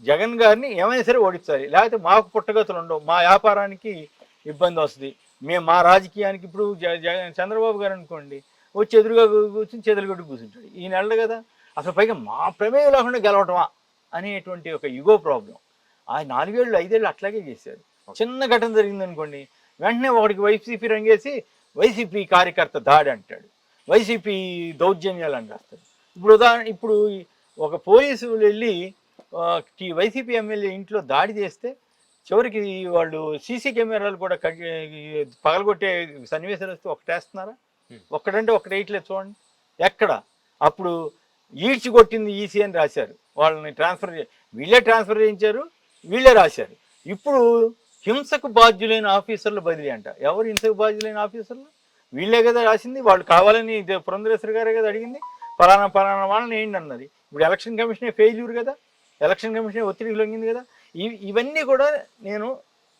జగన్ గారిని ఏమైనా సరే ఓడించాలి, లేకపోతే మాకు పుట్టగతులు ఉండవు, మా వ్యాపారానికి ఇబ్బంది వస్తుంది, మా రాజకీయానికి. ఇప్పుడు చంద్రబాబు గారు అనుకోండి, వచ్చి ఎదురుగా కూర్చొని చెదలుగొట్టు కూర్చుంటాడు. ఈ నెలలు కదా అసలు, పైగా మా ప్రమేయం లేకుండా గెలవటమా అనేటువంటి ఒక యుగో ప్రాబ్లం. ఆ 4 ఏళ్ళు 5 ఏళ్ళు అట్లాగే చేశారు. చిన్న ఘటన జరిగిందనుకోండి, వెంటనే ఒకడికి వైసీపీ రంగేసి వైసీపీ కార్యకర్త దాడి అంటాడు, వైసీపీ దౌర్జన్యాలు అని రాస్తాడు. ఇప్పుడు ఒక పోలీసు వెళ్ళి వైసీపీ ఎమ్మెల్యే ఇంట్లో దాడి చేస్తే చివరికి వాళ్ళు సీసీ కెమెరాలు కూడా పగలగొట్టే సన్నివేశాలు వస్తే ఒకటేస్తున్నారా? ఒక్కడంటే ఒకటి వేయట్లేదు చూడండి ఎక్కడ. అప్పుడు ఈడ్చి కొట్టింది ఈసీ అని రాశారు, వాళ్ళని వీళ్ళే ట్రాన్స్ఫర్ చేయించారు, వీళ్ళే రాశారు. ఇప్పుడు హింసకు బాధ్యులైన ఆఫీసర్లు బదిలీ అంట. ఎవరు హింసకు బాధ్యులైన ఆఫీసర్లు? వీళ్ళే కదా రాసింది. వాళ్ళు కావాలని పురంధరేశ్వరి గారే కదా అడిగింది, ఫలానా వాళ్ళని ఏంటి అన్నది. ఇప్పుడు ఎలక్షన్ కమిషనే ఫెయిల్యూర్ కదా, ఎలక్షన్ కమిషనే ఒత్తిడికి లొంగింది కదా. ఇవన్నీ కూడా నేను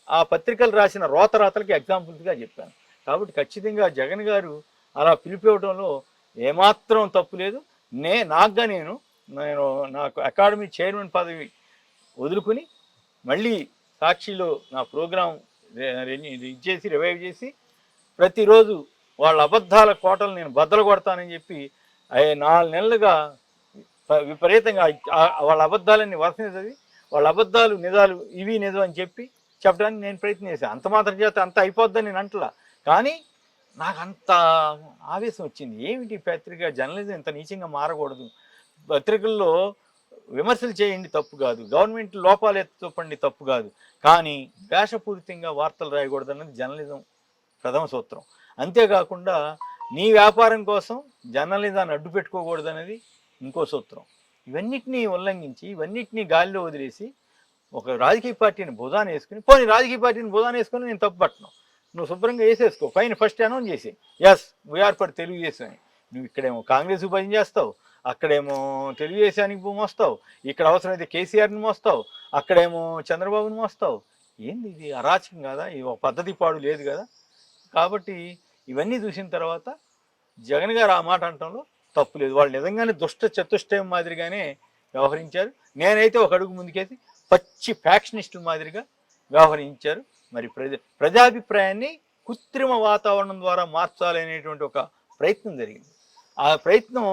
ఆ పత్రికలు రాసిన రోతరాతలకి ఎగ్జాంపుల్స్గా చెప్పాను. కాబట్టి ఖచ్చితంగా జగన్ గారు అలా పిలిపివ్వడంలో ఏమాత్రం తప్పు లేదు. నేను నాకు అకాడమీ చైర్మన్ పదవి వదులుకుని మళ్ళీ సాక్షిలో నా ప్రోగ్రాం ఇచ్చేసి రివైవ్ చేసి ప్రతిరోజు వాళ్ళ అబద్ధాల కోటలు నేను బద్దలు కొడతానని చెప్పి 4 నెలలుగా విపరీతంగా వాళ్ళ అబద్ధాలన్నీ వరుసనేది, వాళ్ళ అబద్ధాలు నిజాలు ఇవి నిజం అని చెప్పడానికి నేను ప్రయత్నం చేశాను. అంత మాత్రం చేత అంత అయిపోద్దని నేను అంటలా. కానీ నాకు అంత ఆవేశం వచ్చింది. ఏమిటి పత్రిక జర్నలిజం ఇంత నీచంగా మారకూడదు, పత్రికల్లో విమర్శలు చేయండి తప్పు కాదు, గవర్నమెంట్ లోపాలు ఎత్తుపండి తప్పు కాదు, కానీ వేషపూరితంగా వార్తలు రాయకూడదు అన్నది జర్నలిజం ప్రథమ సూత్రం. అంతేకాకుండా నీ వ్యాపారం కోసం జర్నలిజాన్ని అడ్డు పెట్టుకోకూడదు అనేది ఇంకో సూత్రం. ఇవన్నిటినీ ఉల్లంఘించి ఇవన్నిటినీ గాలిలో వదిలేసి ఒక రాజకీయ పార్టీని భుజాన వేసుకుని, పోనీ రాజకీయ పార్టీని భుజాన వేసుకొని నేను తప్పు పట్టను, నువ్వు శుభ్రంగా వేసేసుకో, పైన ఫస్ట్ అనౌన్స్ చేసి ఎస్ వీఆర్ ఫర్ తెలుగుదేశం అని. నువ్వు ఇక్కడేమో కాంగ్రెస్కి భయం చేస్తావు, అక్కడేమో తెలుగుదేశానికి మోస్తావు, ఇక్కడ అవసరమైతే కేసీఆర్ని మోస్తావు, అక్కడేమో చంద్రబాబుని మోస్తావు. ఏంది ఇది? అరాచకం కదా, ఇది ఒక పద్ధతి పాడు లేదు కదా. కాబట్టి ఇవన్నీ చూసిన తర్వాత జగన్ గారు ఆ మాట అనటంలో తప్పు లేదు. వాళ్ళు నిజంగానే దుష్ట చతుష్టయం మాదిరిగానే వ్యవహరించారు. నేనైతే ఒక అడుగు ముందుకేసి పచ్చి ఫ్యాక్షనిస్టుల మాదిరిగా వ్యవహరించారు. మరి ప్రజాభిప్రాయాన్ని కృత్రిమ వాతావరణం ద్వారా మార్చాలనేటువంటి ఒక ప్రయత్నం జరిగింది. ఆ ప్రయత్నం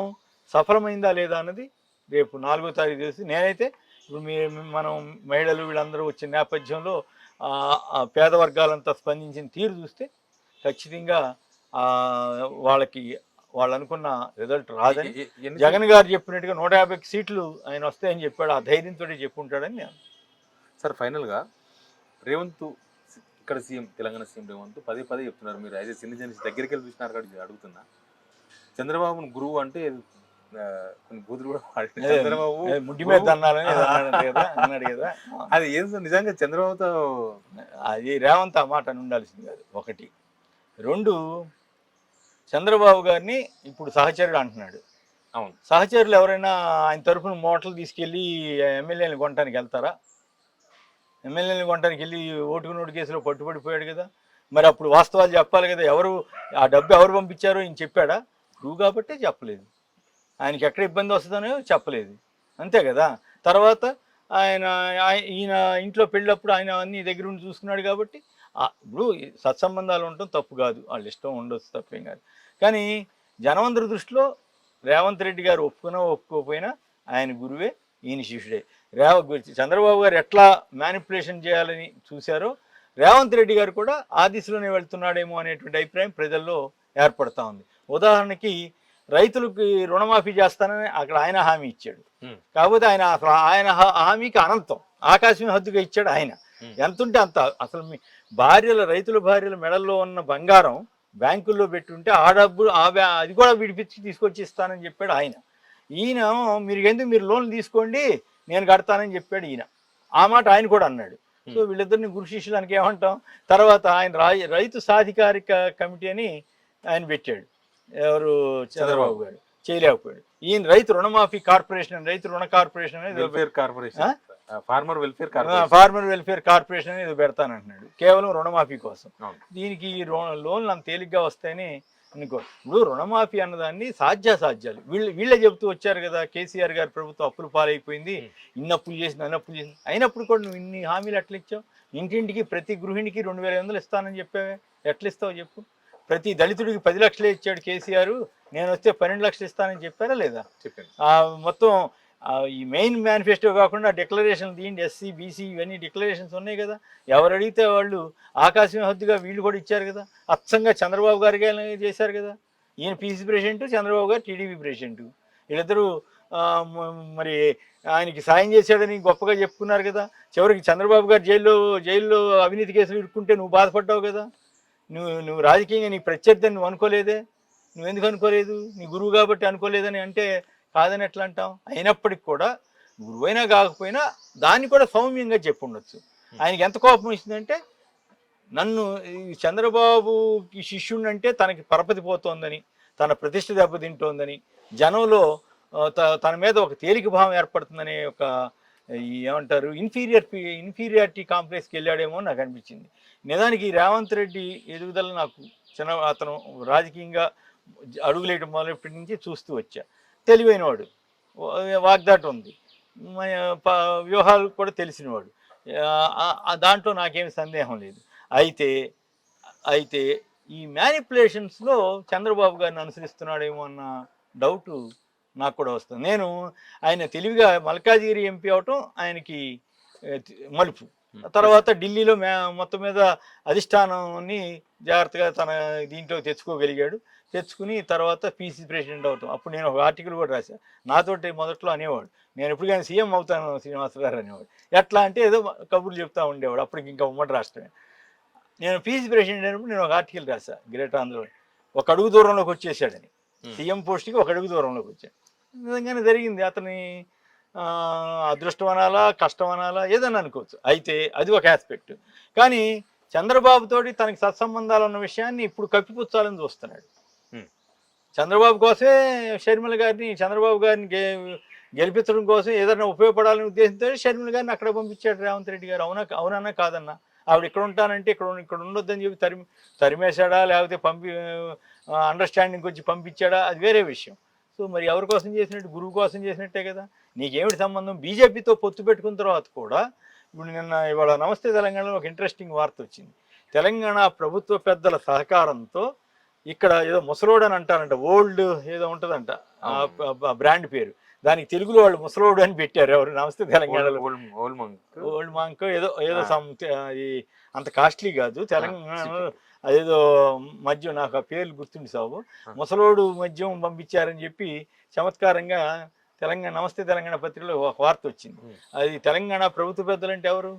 సఫలమైందా లేదా అన్నది రేపు 4వ తారీఖు తెలిసి. నేనైతే ఇప్పుడు మనం మహిళలు వీళ్ళందరూ వచ్చిన నేపథ్యంలో పేద వర్గాలంతా స్పందించిన తీరు చూస్తే ఖచ్చితంగా వాళ్ళు అనుకున్న రిజల్ట్ రాదని, జగన్ గారు చెప్పినట్టుగా 150 సీట్లు ఆయన వస్తాయని చెప్పాడు. ఆ ధైర్యంతో చెప్పుంటాడని నేను. సార్ ఫైనల్గా రేవంత్ ఇక్కడ సీఎం, తెలంగాణ సీఎం రేవంత్ పదే చెప్తున్నారు, మీరు అయితే చిన్న దగ్గరికి వెళ్ళి చూసినారు కాబట్టి అడుగుతున్నా, చంద్రబాబును గురువు అంటే కొన్ని బూతులు కూడా చంద్రబాబు ముడ్డి మీద అన్నాడు కదా. అది ఏం సార్ నిజంగా చంద్రబాబుతో అది రేవంత్ ఆ మాట అని ఉండాల్సింది కాదు. 1, 2 చంద్రబాబు గారిని ఇప్పుడు సహచరుడు అంటున్నాడు. అవును, సహచరులు ఎవరైనా ఆయన తరఫున మోటార్లు తీసుకెళ్ళి ఎమ్మెల్యేని కొనడానికి వెళ్తారా? ఎమ్మెల్యేని కొనడానికి వెళ్ళి ఓటుకు నోటు కేసులో పట్టుబడిపోయాడు కదా. మరి అప్పుడు వాస్తవాలు చెప్పాలి కదా. ఆ డబ్బు ఎవరు పంపించారో ఈయన చెప్పాడా? గురువు కాబట్టే చెప్పలేదు. ఆయనకి ఎక్కడ ఇబ్బంది వస్తుందనో చెప్పలేదు, అంతే కదా. తర్వాత ఈయన ఇంట్లో పెళ్ళప్పుడు ఆయన అన్ని దగ్గర ఉండి చూసుకున్నాడు కాబట్టి ఇప్పుడు సత్సంబంధాలు ఉండటం తప్పు కాదు, వాళ్ళ ఇష్టం ఉండొచ్చు, తప్పేం కాదు. కానీ జనమందరి దృష్టిలో రేవంత్ రెడ్డి గారు ఒప్పుకోకపోయినా ఆయన గురువే, ఈయన శిష్యుడే. చంద్రబాబు గారు ఎట్లా మ్యానిపులేషన్ చేయాలని చూశారో రేవంత్ రెడ్డి గారు కూడా ఆ దిశలోనే వెళ్తున్నాడేమో అనేటువంటి అభిప్రాయం ప్రజల్లో ఏర్పడతా ఉంది. ఉదాహరణకి రైతులకి రుణమాఫీ చేస్తానని అక్కడ ఆయన హామీ ఇచ్చాడు. కాకపోతే ఆయన హామీకి అనంతం ఆకాశమే హద్దుగా ఇచ్చాడు ఆయన. ఎంత ఉంటే అంత. అసలు మీ రైతుల భార్యల మెడల్లో ఉన్న బంగారం బ్యాంకుల్లో పెట్టుంటే ఆ డబ్బు అది కూడా విడిపించి తీసుకొచ్చి ఇస్తానని చెప్పాడు ఆయన. ఈయన మీరు లోన్లు తీసుకోండి నేను కడతానని చెప్పాడు ఈయన. ఆ మాట ఆయన కూడా అన్నాడు. సో వీళ్ళిద్దరిని గురు శిష్యులనికి ఏమంటాం. తర్వాత ఆయన రైతు సాధికారిక కమిటీ అని ఆయన పెట్టాడు. ఎవరు? చంద్రబాబు గారు. చేయలేకపోయాడు. ఈయన రైతు రుణమాఫీ కార్పొరేషన్, రైతు రుణ కార్పొరేషన్ అనేది ఫార్మర్ వెల్ఫేర్ కార్పొరేషన్ అనేది పెడతానంటున్నాడు కేవలం రుణమాఫీ కోసం. దీనికి లోన్లు అంత తేలిగ్గా వస్తాయని అనుకో. ఇప్పుడు రుణమాఫీ అన్నదాన్ని సాధ్యాసాధ్యాలు వీళ్ళే చెబుతూ వచ్చారు కదా. కేసీఆర్ గారి ప్రభుత్వం అప్పులు పాలైపోయింది, ఇన్ని అప్పులు చేసింది అయినప్పుడు కూడా నువ్వు ఇన్ని హామీలు ఎట్లా ఇచ్చావు? ఇంటింటికి ప్రతి గృహిణికి 2,500 ఇస్తానని చెప్పావే, ఎట్లా ఇస్తావు చెప్పు? ప్రతి దళితుడికి 10 లక్షలే ఇచ్చాడు కేసీఆర్, నేను వస్తే 12 లక్షలు ఇస్తానని చెప్పారా లేదా? మొత్తం ఈ మెయిన్ మేనిఫెస్టో కాకుండా డిక్లరేషన్ తీయండి, ఎస్సీ బీసీ ఇవన్నీ డిక్లరేషన్స్ ఉన్నాయి కదా. ఎవరు అడిగితే వాళ్ళు ఆకాశం హద్దుగా వీళ్ళు కూడా ఇచ్చారు కదా. అచ్చంగా చంద్రబాబు గారికి చేశారు కదా. ఈయన పీసీ ప్రెసిడెంట్, చంద్రబాబు గారు టీడీపీ ప్రెసిడెంట్. వీళ్ళిద్దరూ మరి ఆయనకి సాయం చేశాడని గొప్పగా చెప్పుకున్నారు కదా. చివరికి చంద్రబాబు గారు జైల్లో అవినీతి కేసులు ఇరుక్కుంటే నువ్వు బాధపడ్డావు కదా. నువ్వు రాజకీయంగా నీ ప్రత్యర్థి నువ్వు అనుకోలేదే. నువ్వెందుకు అనుకోలేదు? నీ గురువు కాబట్టి అనుకోలేదని అంటే కాదని ఎట్లా అంటాం? అయినప్పటికి కూడా గురువైనా కాకపోయినా దాన్ని కూడా సౌమ్యంగా చెప్పుండొచ్చు. ఆయనకి ఎంత కోపం ఇస్తుందంటే, నన్ను చంద్రబాబుకి శిష్యుడంటే తనకి పరపతి పోతోందని, తన ప్రతిష్ట దెబ్బతింటోందని, జనంలో తన మీద ఒక తేలిక భావం ఏర్పడుతుందనే ఒక ఏమంటారు ఇన్ఫీరియారిటీ కాంప్లెక్స్కి వెళ్ళాడేమో నాకు అనిపించింది. నిజానికి రేవంత్ రెడ్డి ఎదుగుదల నాకు అతను రాజకీయంగా అడుగులేయడం మొదలెప్పటి నుంచి చూస్తూ వచ్చా. తెలివైనవాడు, వాగ్దాటం ఉంది, వ్యూహాలు కూడా తెలిసినవాడు, దాంట్లో నాకేమి సందేహం లేదు. అయితే ఈ మ్యానిపులేషన్స్లో చంద్రబాబు గారిని అనుసరిస్తున్నాడేమో అన్న డౌటు నాకు కూడా వస్తుంది. నేను ఆయన తెలివిగా మల్కాజిగిరి ఎంపీ అవటం ఆయనకి మలుపు. తర్వాత ఢిల్లీలో మొత్తం మీద అధిష్టానాన్ని జాగ్రత్తగా తన దీంట్లో తెచ్చుకుని తర్వాత పీసీ ప్రెసిడెంట్ అవుతాం. అప్పుడు నేను ఒక ఆర్టికల్ కూడా రాశాను. నాతోటి మొదట్లో అనేవాడు, నేను ఎప్పుడు కానీ సీఎం అవుతాను శ్రీనివాస గారు అనేవాడు. ఎట్లా అంటే ఏదో కబుర్లు చెప్తా ఉండేవాడు. అప్పటికి ఇంకా ఉమ్మడి రాష్ట్రమే. నేను పీసీ ప్రెసిడెంట్ అయినప్పుడు నేను ఒక ఆర్టికల్ రాశా గ్రేటర్ ఆంధ్రలో. ఒక అడుగు దూరంలోకి వచ్చేసాడని, సీఎం పోస్ట్కి ఒక అడుగు దూరంలోకి వచ్చాడు. నిజంగానే జరిగింది. అతని అదృష్టం అనాలా, కష్టం అనాలా, ఏదన్నా అనుకోవచ్చు. అయితే అది ఒక ఆస్పెక్ట్. కానీ చంద్రబాబుతోటి తనకి సత్సంబంధాలు ఉన్న విషయాన్ని ఇప్పుడు కప్పిపుచ్చాలని చూస్తున్నాడు. చంద్రబాబు కోసమే చంద్రబాబు గారిని గెలిపించడం కోసం ఏదైనా ఉపయోగపడాలని ఉద్దేశంతో షర్మిల గారిని అక్కడ పంపించాడు రేవంత్ రెడ్డి గారు. అవునన్నా కాదన్నా? ఆవిడ ఇక్కడ ఉంటానంటే ఇక్కడ ఉండొద్దని చెప్పి తరిమేశాడా, లేకపోతే అండర్స్టాండింగ్ వచ్చి పంపించాడా, అది వేరే విషయం. సో మరి ఎవరి కోసం చేసినట్టు? గురువు కోసం చేసినట్టే కదా. నీకేమిటి సంబంధం? బీజేపీతో పొత్తు పెట్టుకున్న తర్వాత కూడా ఇప్పుడు ఇవాళ నమస్తే తెలంగాణలో ఒక ఇంట్రెస్టింగ్ వార్త వచ్చింది. తెలంగాణ ప్రభుత్వ పెద్దల సహకారంతో ఇక్కడ ఏదో ముసలోడు అని అంటారంట, ఓల్డ్ ఏదో ఉంటుందంట బ్రాండ్ పేరు, దానికి తెలుగులో వాళ్ళు ముసలోడు అని పెట్టారు. ఎవరు? నమస్తే తెలంగాణలో ఓల్డ్ మాంక్ ఏదో అది అంత కాస్ట్లీ కాదు. తెలంగాణలో అదేదో మద్యం, నాకు ఆ పేర్లు గుర్తుండి సాగు, ముసలోడు మద్యం పంపించారని చెప్పి చమత్కారంగా నమస్తే తెలంగాణ పత్రికలో ఒక వార్త వచ్చింది. అది తెలంగాణ ప్రభుత్వ పెద్దలు అంటే ఎవరు?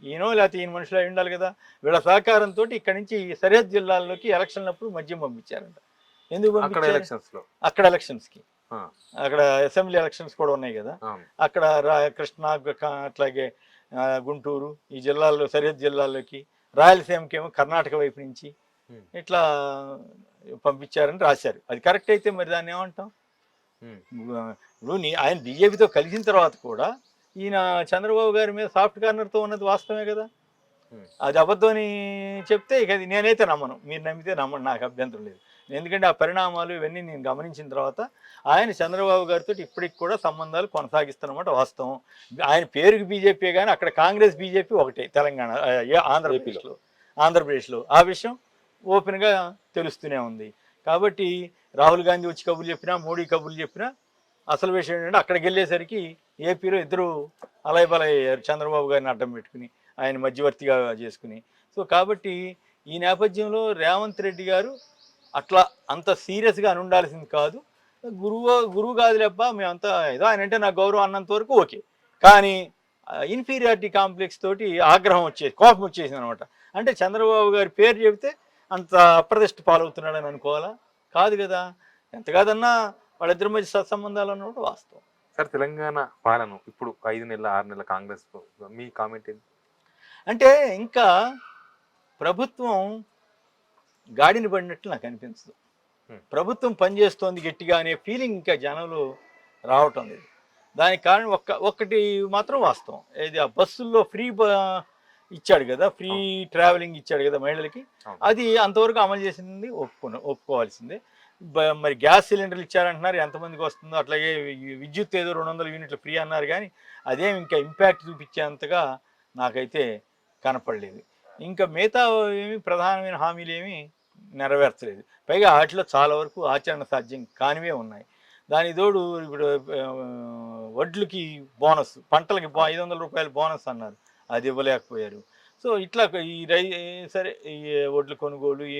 ఈయనో లేకపోతే ఈయన మనుషులు అయి ఉండాలి కదా. వీళ్ళ సహకారంతో ఇక్కడి నుంచి సరిహద్దు జిల్లాల్లోకి ఎలక్షన్లప్పుడు మద్యం పంపించారంట. ఎందుకు పంపించారు? అక్కడ ఎలక్షన్స్కి, అక్కడ అసెంబ్లీ ఎలక్షన్స్ కూడా ఉన్నాయి కదా, అక్కడ కృష్ణా అట్లాగే గుంటూరు ఈ జిల్లాల్లో, సరిహద్దు జిల్లాల్లోకి, రాయలసీమకేమో కర్ణాటక వైపు నుంచి ఇట్లా పంపించారని రాశారు. అది కరెక్ట్ అయితే మరి దాన్ని ఏమంటాం? ఇప్పుడు ఆయన బీజేపీతో కలిసిన తర్వాత కూడా ఈయన చంద్రబాబు గారి మీద సాఫ్ట్ కార్నర్తో ఉన్నది వాస్తవమే కదా. అది అబద్ధమని చెప్తే ఇక నేనైతే నమ్మను, మీరు నమ్మితే నమ్మను, నాకు అభ్యంతరం లేదు. ఎందుకంటే ఆ పరిణామాలు ఇవన్నీ నేను గమనించిన తర్వాత ఆయన చంద్రబాబు గారితో ఇప్పటికి కూడా సంబంధాలు కొనసాగిస్తున్నమాట వాస్తవం. ఆయన పేరుకి బీజేపీ కానీ అక్కడ కాంగ్రెస్ బీజేపీ ఒకటే తెలంగాణ ఆంధ్రప్రదేశ్లో ఆ విషయం ఓపెన్గా తెలుస్తూనే ఉంది. కాబట్టి రాహుల్ గాంధీ వచ్చి కబుర్లు చెప్పినా, మోడీ కబుర్లు చెప్పినా, అసలు విషయం ఏంటంటే అక్కడికి వెళ్ళేసరికి ఏపీలో ఇద్దరు అలయబలయ్యారు, చంద్రబాబు గారిని అడ్డం పెట్టుకుని, ఆయన మధ్యవర్తిగా చేసుకుని. సో కాబట్టి ఈ నేపథ్యంలో రేవంత్ రెడ్డి గారు అట్లా అంత సీరియస్గా అని ఉండాల్సింది కాదు. గురువు కాదులేబ్బా మేమంతా ఏదో ఆయన అంటే నాకు గౌరవం అన్నంత వరకు ఓకే. కానీ ఇన్ఫీరియారిటీ కాంప్లెక్స్ తోటి ఆగ్రహం వచ్చేది, కోపం వచ్చేసింది అనమాట. అంటే చంద్రబాబు గారి పేరు చెబితే అంత అప్రదిష్ట పాలవుతున్నాడని అనుకోవాలా? కాదు కదా. ఎంత కాదన్నా వాళ్ళిద్దరి మధ్య సత్సంబంధాలు అన్నప్పుడు వాస్తవం. సార్ తెలంగాణ పాలన ఇప్పుడు 5 నెలల 6 నెలల కాంగ్రెస్ మీ కామెంట్ ఏంటి? అంటే ఇంకా ప్రభుత్వం గాడిన పడినట్లు నాకు అనిపించదు. ప్రభుత్వం పనిచేస్తోంది గట్టిగా అనే ఫీలింగ్ ఇంకా జనంలో రావటం లేదు. దానికి కారణం ఒక్కటి మాత్రం వాస్తవం. ఏది ఆ బస్సుల్లో ఫ్రీ ఇచ్చాడు కదా, ఫ్రీ ట్రావెలింగ్ ఇచ్చాడు కదా మహిళలకి. అది అంతవరకు అమలు చేసింది ఒప్పుకోవాల్సిందే. మరి గ్యాస్ సిలిండర్లు ఇచ్చారంటున్నారు, ఎంతమందికి వస్తుందో. అట్లాగే విద్యుత్ ఏదో 200 యూనిట్లు ఫ్రీ అన్నారు, కానీ అదేం ఇంకా ఇంపాక్ట్ చూపించేంతగా నాకైతే కనపడలేదు. ఇంకా మిగతా ఏమి ప్రధానమైన హామీలు ఏమి నెరవేర్చలేదు. పైగా వాటిలో చాలా వరకు ఆచరణ సాధ్యం కానివే ఉన్నాయి. దానికి తోడు ఇప్పుడు వడ్లకి బోనస్, పంటలకి 500 రూపాయల బోనస్ అన్నారు, అది ఇవ్వలేకపోయారు. సో ఇట్లా ఈ సరే ఈ వడ్ల కొనుగోలు, ఈ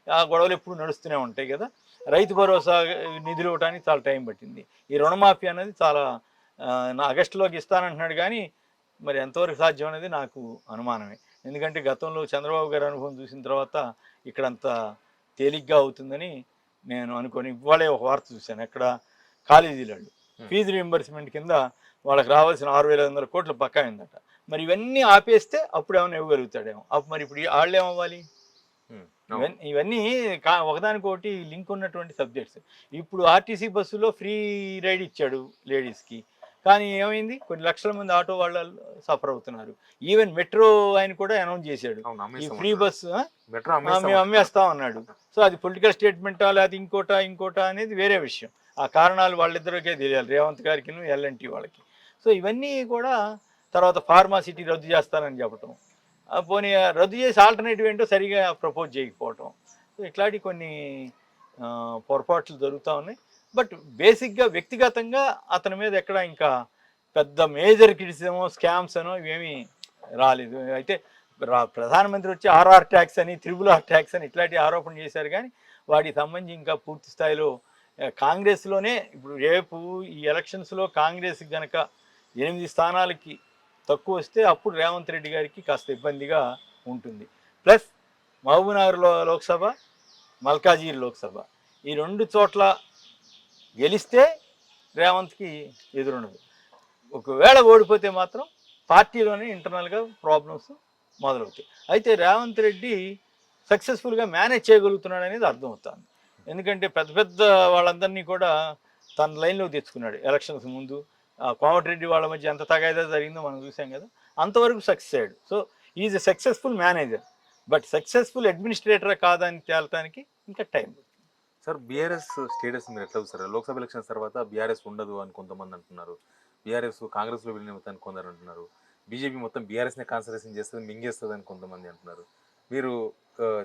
ఆ గొడవలు ఎప్పుడు నడుస్తూనే ఉంటాయి కదా. రైతు భరోసా నిధులు ఇవ్వడానికి చాలా టైం పట్టింది. ఈ రుణమాఫీ అనేది చాలా ఆగస్టులోకి ఇస్తానంటున్నాడు, కానీ మరి ఎంతవరకు సాధ్యం అనేది నాకు అనుమానమే. ఎందుకంటే గతంలో చంద్రబాబు గారి అనుభవం చూసిన తర్వాత ఇక్కడంత తేలిగ్గా అవుతుందని నేను అనుకొని ఇవాళే ఒక వార్త చూశాను. ఎక్కడ కాలేజీలలో ఫీజు రీయింబర్స్మెంట్ కింద వాళ్ళకి రావాల్సిన 6,500 కోట్లు బకాయిందట. మరి ఇవన్నీ ఆపేస్తే అప్పుడు ఏమైనా ఇవ్వగలుగుతాడేమో. మరి ఇప్పుడు వాళ్ళు ఏమవ్వాలి? ఇవన్నీ ఒకదానికొకటి లింక్ ఉన్నటువంటి సబ్జెక్ట్స్. ఇప్పుడు ఆర్టీసీ బస్సులో ఫ్రీ రైడ్ ఇచ్చాడు లేడీస్కి, కానీ ఏమైంది? కొన్ని లక్షల మంది ఆటో వాళ్ళు సఫర్ అవుతున్నారు. ఈవెన్ మెట్రో ఆయన కూడా అనౌన్స్ చేశాడు, ఈ ఫ్రీ బస్సు మేము అమ్మేస్తాం అన్నాడు. సో అది పొలిటికల్ స్టేట్మెంటా లేదా ఇంకోటా అనేది వేరే విషయం. ఆ కారణాలు వాళ్ళిద్దరికే తెలియాలి, రేవంత్ గారికి ఎల్ఎన్టీ వాళ్ళకి. సో ఇవన్నీ కూడా తర్వాత ఫార్మాసిటీ రద్దు చేస్తానని చెప్పటం, పోనీ రద్దు చేసి ఆల్టర్నేటివ్ ఏంటో సరిగా ప్రపోజ్ చేయకపోవటం. సో ఇట్లాంటి కొన్ని పొరపాట్లు జరుగుతూ ఉన్నాయి. బట్ బేసిక్గా వ్యక్తిగతంగా అతని మీద ఎక్కడ ఇంకా పెద్ద మేజర్ క్రిటిసిజమో స్కామ్స్ అనో ఇవేమీ రాలేదు. అయితే ప్రధానమంత్రి వచ్చి RR ట్యాక్స్ అని, RRR ట్యాక్స్ అని ఇట్లాంటి ఆరోపణ చేశారు, కానీ వాటికి సంబంధించి ఇంకా పూర్తి స్థాయిలో కాంగ్రెస్లోనే ఇప్పుడు రేపు ఈ ఎలక్షన్స్లో కాంగ్రెస్ కనుక 8 స్థానాలకి తక్కువ వస్తే అప్పుడు రేవంత్ రెడ్డి గారికి కాస్త ఇబ్బందిగా ఉంటుంది. ప్లస్ మహబూబ్నగర్ లోక్సభ, మల్కాజిగిరి లోక్సభ, ఈ 2 చోట్ల గెలిస్తే రేవంత్కి ఎదురుండదు. ఒకవేళ ఓడిపోతే మాత్రం పార్టీలోనే ఇంటర్నల్గా ప్రాబ్లమ్స్ మొదలవుతాయి. అయితే రేవంత్ రెడ్డి సక్సెస్ఫుల్గా మేనేజ్ చేయగలుగుతున్నాడు అనేది అర్థమవుతుంది. ఎందుకంటే పెద్ద వాళ్ళందరినీ కూడా తన లైన్లో తెచ్చుకున్నాడు. ఎలక్షన్స్ ముందు కోమటిరెడ్డి వాళ్ళ మధ్య ఎంత తగాదా జరిగిందో మనం చూసాం కదా, అంతవరకు సక్సెస్ అయ్యాడు. So is a successful manager. But successful administrator కాదని తేలటానికి ఇంకా టైం. సార్ బీఆర్ఎస్ స్టేటస్ మీరు ఎట్లా చూస్తారు? లోక్సభ ఎలక్షన్స్ తర్వాత బీఆర్ఎస్ ఉండదు అని కొంతమంది అంటున్నారు, బీఆర్ఎస్ కాంగ్రెస్లో విలీనమవుతాయని కొందరు అంటున్నారు, బీజేపీ మొత్తం బీఆర్ఎస్నే కాన్సన్ట్రేషన్ చేస్తుంది, మింగేస్తుంది అని కొంతమంది అంటున్నారు. మీరు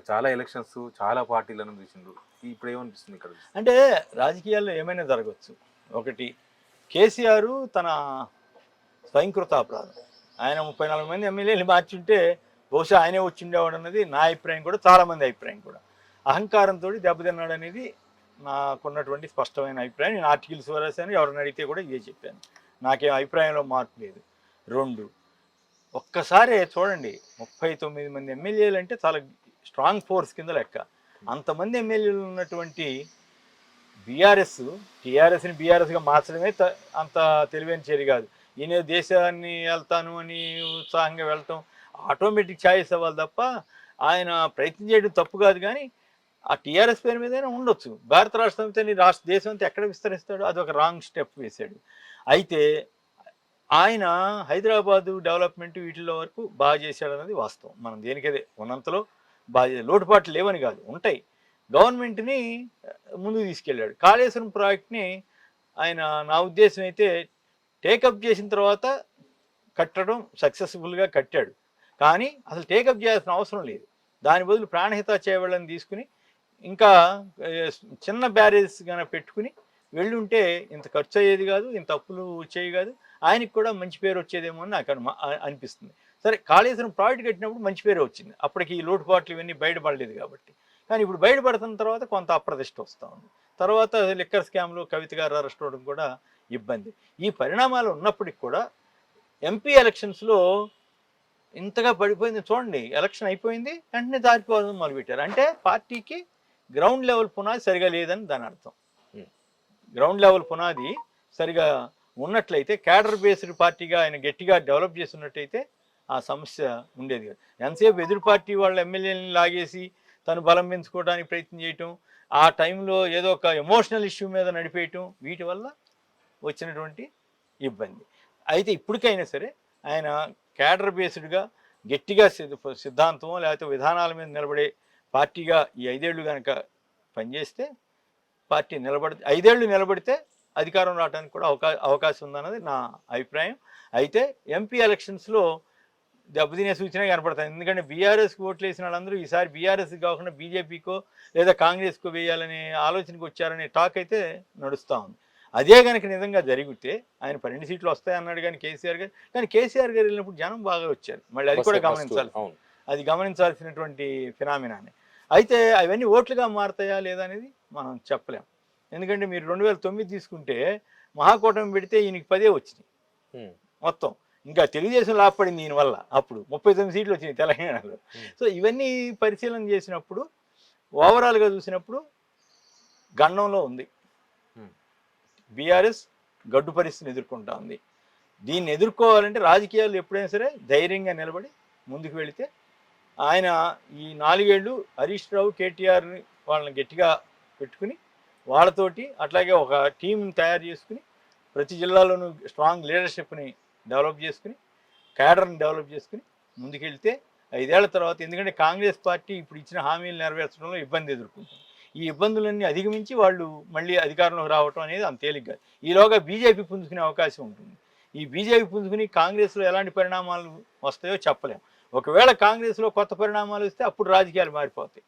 చాలా ఎలక్షన్స్ చాలా పార్టీలను చూసిండ్రు, ఇప్పుడు ఏమనిపిస్తుంది ఇక్కడ? అంటే రాజకీయాల్లో ఏమైనా జరగవచ్చు. ఒకటి, కేసీఆర్ తన స్వయంకృత అపరాధం. ఆయన 34 మంది ఎమ్మెల్యేలు మార్చుంటే బహుశా ఆయనే వచ్చిండేవాడు అన్నది నా అభిప్రాయం కూడా, చాలామంది అభిప్రాయం కూడా. అహంకారంతో దెబ్బతిన్నాడు అనేది నాకున్నటువంటి స్పష్టమైన అభిప్రాయం. నేను ఆర్టికల్స్ రాశాను, ఎవరిని అడిగితే కూడా ఇదే చెప్పాను. నాకేం అభిప్రాయంలో మార్పు లేదు. 2, ఒక్కసారి చూడండి, 39 మంది ఎమ్మెల్యేలు అంటే చాలా స్ట్రాంగ్ ఫోర్స్ కింద లెక్క. అంతమంది ఎమ్మెల్యేలు ఉన్నటువంటి టీఆర్ఎస్ని బీఆర్ఎస్గా మార్చడమే అంత తెలివైన చర్య కాదు. ఈయన దేశాన్ని వెళ్తాను అని ఉత్సాహంగా వెళ్ళటం ఆటోమేటిక్ ఛాయిస్ అవ్వాలి తప్ప ఆయన ప్రయత్నం చేయడం తప్పు కాదు. కానీ ఆ టీఆర్ఎస్ పేరు మీదైనా ఉండొచ్చు. భారత రాష్ట్ర సమితిని దేశం అంతా ఎక్కడ విస్తరిస్తాడు? అది ఒక రాంగ్ స్టెప్ వేశాడు. అయితే ఆయన హైదరాబాదు డెవలప్మెంట్ వీటిల్లో వరకు బాగా చేశాడు అన్నది వాస్తవం. మనం దేనికదే ఉన్నంతలో బాగా, లోటుపాట్లు లేవని కాదు, ఉంటాయి. గవర్నమెంట్ని ముందుకు తీసుకెళ్ళాడు. కాళేశ్వరం ప్రాజెక్ట్ని ఆయన నా ఉద్దేశం అయితే టేకప్ చేసిన తర్వాత కట్టడం సక్సెస్ఫుల్గా కట్టాడు, కానీ అసలు టేకప్ చేయాల్సిన అవసరం లేదు. దాని బదులు ప్రాణహిత చేవళ్ళని తీసుకుని ఇంకా చిన్న బ్యారేజ్ కనుక పెట్టుకుని వెళ్ళుంటే ఇంత ఖర్చు అయ్యేది కాదు, ఇంత అప్పులు వచ్చేవి కాదు, ఆయనకి కూడా మంచి పేరు వచ్చేదేమో అని నాకు అనిపిస్తుంది. సరే, కాళేశ్వరం ప్రాజెక్ట్ కట్టినప్పుడు మంచి పేరు వచ్చింది, అప్పటికి ఈ లోటుపాట్లు ఇవన్నీ బయటపడలేదు కాబట్టి. కానీ ఇప్పుడు బయటపడుతున్న తర్వాత కొంత అప్రదిష్ట వస్తూ ఉంది. తర్వాత లిక్కర్ స్కామ్లో కవిత గారు అరెస్ట్ అవ్వడం కూడా ఇబ్బంది. ఈ పరిణామాలు ఉన్నప్పటికి కూడా ఎంపీ ఎలక్షన్స్లో ఇంతగా పడిపోయింది చూడండి. ఎలక్షన్ అయిపోయింది, వెంటనే దారిపోవడం మొదలుపెట్టారు. అంటే పార్టీకి గ్రౌండ్ లెవెల్ పునాది సరిగా లేదని దాని అర్థం. గ్రౌండ్ లెవెల్ పునాది సరిగా ఉన్నట్లయితే, క్యాడర్ బేస్డ్ పార్టీగా ఆయన గట్టిగా డెవలప్ చేస్తున్నట్టయితే ఆ సమస్య ఉండేది కాదు. ఎంతసేపు ఎదురు పార్టీ వాళ్ళ ఎమ్మెల్యేలని లాగేసి తను బలం పెంచుకోవడానికి ప్రయత్నం చేయటం, ఆ టైంలో ఏదో ఒక ఎమోషనల్ ఇష్యూ మీద నడిపేయటం, వీటి వల్ల వచ్చినటువంటి ఇబ్బంది. అయితే ఇప్పటికైనా సరే ఆయన క్యాడర్ బేస్డ్గా గట్టిగా సిద్ధాంతం లేకపోతే విధానాల మీద నిలబడే పార్టీగా ఈ 5 ఏళ్ళు కనుక పనిచేస్తే పార్టీ 5 ఏళ్ళు నిలబడితే అధికారం రావడానికి కూడా అవకాశం ఉందన్నది నా అభిప్రాయం. అయితే ఎంపీ ఎలక్షన్స్లో దెబ్బతినే సూచన కనపడతాయి. ఎందుకంటే బీఆర్ఎస్కి ఓట్లు వేసిన వాళ్ళందరూ ఈసారి బీఆర్ఎస్కి కాకుండా బీజేపీకో లేదా కాంగ్రెస్కో వేయాలనే ఆలోచనకు వచ్చారనే టాక్ అయితే నడుస్తూ ఉంది. అదే కనుక నిజంగా జరిగితే ఆయన 12 సీట్లు వస్తాయన్నాడు కానీ కేసీఆర్ గారు వెళ్ళినప్పుడు జనం బాగా వచ్చారు. మళ్ళీ అది కూడా గమనించాల్సినటువంటి ఫినామినానే. అయితే అవన్నీ ఓట్లుగా మారుతాయా లేదా అనేది మనం చెప్పలేం. ఎందుకంటే మీరు 2009 తీసుకుంటే మహాకూటమి పెడితే ఈయనకి 10 వచ్చినాయి మొత్తం. ఇంకా తెలుగుదేశం లాభపడింది దీనివల్ల. అప్పుడు 39 సీట్లు వచ్చినాయి తెలంగాణలో. సో ఇవన్నీ పరిశీలన చేసినప్పుడు ఓవరాల్గా చూసినప్పుడు గండంలో ఉంది. బీఆర్ఎస్ గడ్డు పరిస్థితిని ఎదుర్కొంటా ఉంది. దీన్ని ఎదుర్కోవాలంటే రాజకీయాలు ఎప్పుడైనా సరే ధైర్యంగా నిలబడి ముందుకు వెళితే, ఆయన ఈ 4 ఏళ్ళు హరీష్ రావు కేటీఆర్ని వాళ్ళని గట్టిగా పెట్టుకుని వాళ్ళతోటి అట్లాగే ఒక టీంని తయారు చేసుకుని ప్రతి జిల్లాలోనూ స్ట్రాంగ్ లీడర్షిప్ని డెవలప్ చేసుకుని క్యాడర్ని డెవలప్ చేసుకుని ముందుకెళ్తే 5 ఏళ్ల తర్వాత, ఎందుకంటే కాంగ్రెస్ పార్టీ ఇప్పుడు ఇచ్చిన హామీలు నెరవేర్చడంలో ఇబ్బంది ఎదుర్కొంటుంది. ఈ ఇబ్బందులన్నీ అధిగమించి వాళ్ళు మళ్ళీ అధికారంలోకి రావటం అనేది అంత తేలిగ్గా. ఈలోగా బీజేపీ పుంజుకునే అవకాశం ఉంటుంది. ఈ బీజేపీ పుంజుకుని కాంగ్రెస్లో ఎలాంటి పరిణామాలు వస్తాయో చెప్పలేం. ఒకవేళ కాంగ్రెస్లో కొత్త పరిణామాలు వస్తే అప్పుడు రాజకీయాలు మారిపోతాయి.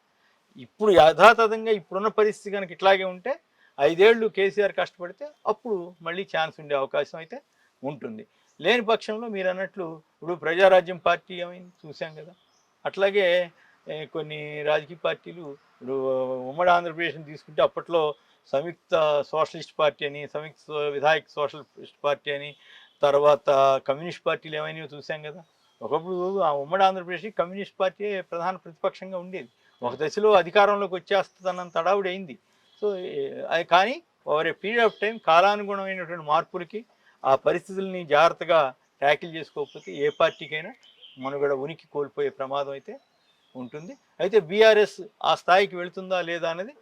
ఇప్పుడు యథాతథంగా ఇప్పుడున్న పరిస్థితి కనుక ఇట్లాగే ఉంటే 5 ఏళ్ళు కేసీఆర్ కష్టపడితే అప్పుడు మళ్ళీ ఛాన్స్ ఉండే అవకాశం అయితే ఉంటుంది. లేని పక్షంలో మీరు అన్నట్లు ఇప్పుడు ప్రజారాజ్యం పార్టీ ఏమైంది చూసాం కదా. అట్లాగే కొన్ని రాజకీయ పార్టీలు ఇప్పుడు ఉమ్మడి ఆంధ్రప్రదేశ్ని తీసుకుంటే అప్పట్లో సంయుక్త సోషలిస్ట్ పార్టీ అని, సంయుక్త విధాయక సోషలిస్ట్ పార్టీ అని, తర్వాత కమ్యూనిస్ట్ పార్టీలు ఏమైనా చూసాం కదా. ఒకప్పుడు ఆ ఉమ్మడి ఆంధ్రప్రదేశ్కి కమ్యూనిస్ట్ పార్టీ ప్రధాన ప్రతిపక్షంగా ఉండేది. ఒక దశలో అధికారంలోకి వచ్చేస్తుందన్నంత హడావుడి అయింది. సో అది కానీ over a period of time కాలానుగుణమైనటువంటి మార్పులకి ఆ పరిస్థితుల్ని జాగ్రత్తగా ట్యాకిల్ చేసుకోకపోతే ఏ పార్టీకైనా మనుగడ ఉనికి కోల్పోయే ప్రమాదం అయితే ఉంటుంది. అయితే బీఆర్ఎస్ ఆ స్థాయికి వెళుతుందా లేదా అనేది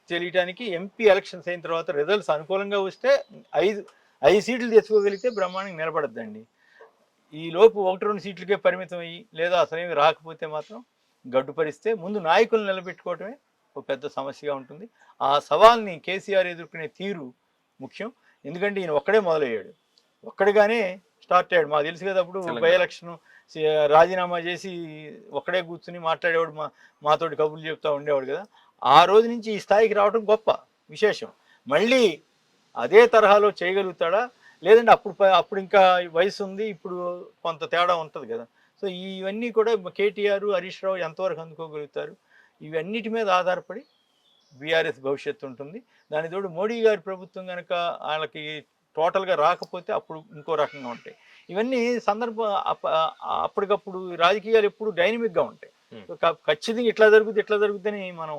తెలియటానికి ఎంపీ ఎలక్షన్స్ అయిన తర్వాత రిజల్ట్స్ అనుకూలంగా వస్తే 5 సీట్లు తెచ్చుకోగలిగితే బ్రహ్మాండంగా నిలబడద్దండి. ఈ లోపు 1-2 సీట్లకే పరిమితం అయ్యి లేదా అసలేమి రాకపోతే మాత్రం గడ్డుపరిస్తే ముందు నాయకులు నిలబెట్టుకోవటమే ఒక పెద్ద సమస్యగా ఉంటుంది. ఆ సవాల్ని కేసీఆర్ ఎదుర్కొనే తీరు ముఖ్యం. ఎందుకంటే ఈయన ఒక్కడే మొదలయ్యాడు, ఒక్కడిగానే స్టార్ట్ అయ్యాడు. మాకు తెలుసు కదా, అప్పుడు బై ఎలక్షన్ రాజీనామా చేసి ఒక్కడే కూర్చుని మాట్లాడేవాడు, మాతోటి కబుర్లు చెప్తూ ఉండేవాడు కదా. ఆ రోజు నుంచి ఈ స్థాయికి రావడం గొప్ప విశేషం. మళ్ళీ అదే తరహాలో చేయగలుగుతాడా, లేదంటే అప్పుడు ఇంకా వయసు ఉంది, ఇప్పుడు కొంత తేడా ఉంటుంది కదా. సో ఇవన్నీ కూడా కేటీఆర్ హరీష్ రావు ఎంతవరకు అందుకోగలుగుతారు, ఇవన్నిటి మీద ఆధారపడి బీఆర్ఎస్ భవిష్యత్తు ఉంటుంది. దాని తోడు మోడీ గారి ప్రభుత్వం కనుక వాళ్ళకి టోటల్గా రాకపోతే అప్పుడు ఇంకో రకంగా ఉంటాయి. ఇవన్నీ అప్పటికప్పుడు రాజకీయాలు ఎప్పుడు డైనమిక్గా ఉంటాయి. ఖచ్చితంగా ఇట్లా జరుగుతుందని మనం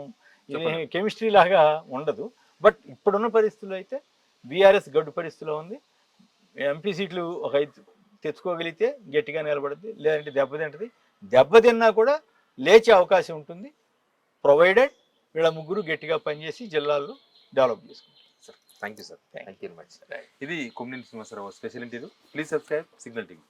కెమిస్ట్రీ లాగా ఉండదు. బట్ ఇప్పుడున్న పరిస్థితుల్లో అయితే బీఆర్ఎస్ గడ్డు పరిస్థితిలో ఉంది. ఎంపీ సీట్లు ఒక 5 తెచ్చుకోగలిగితే గట్టిగా నిలబడుద్ది, లేదంటే దెబ్బతిన్నా కూడా లేచే అవకాశం ఉంటుంది, ప్రొవైడెడ్ వీళ్ళ ముగ్గురు గట్టిగా పనిచేసి జిల్లాల్లో డెవలప్ చేసుకుంటారు. Sir thank you sir, thank you very much. ఇది Kommineni Srinivasarao special interview. Please subscribe Signal TV.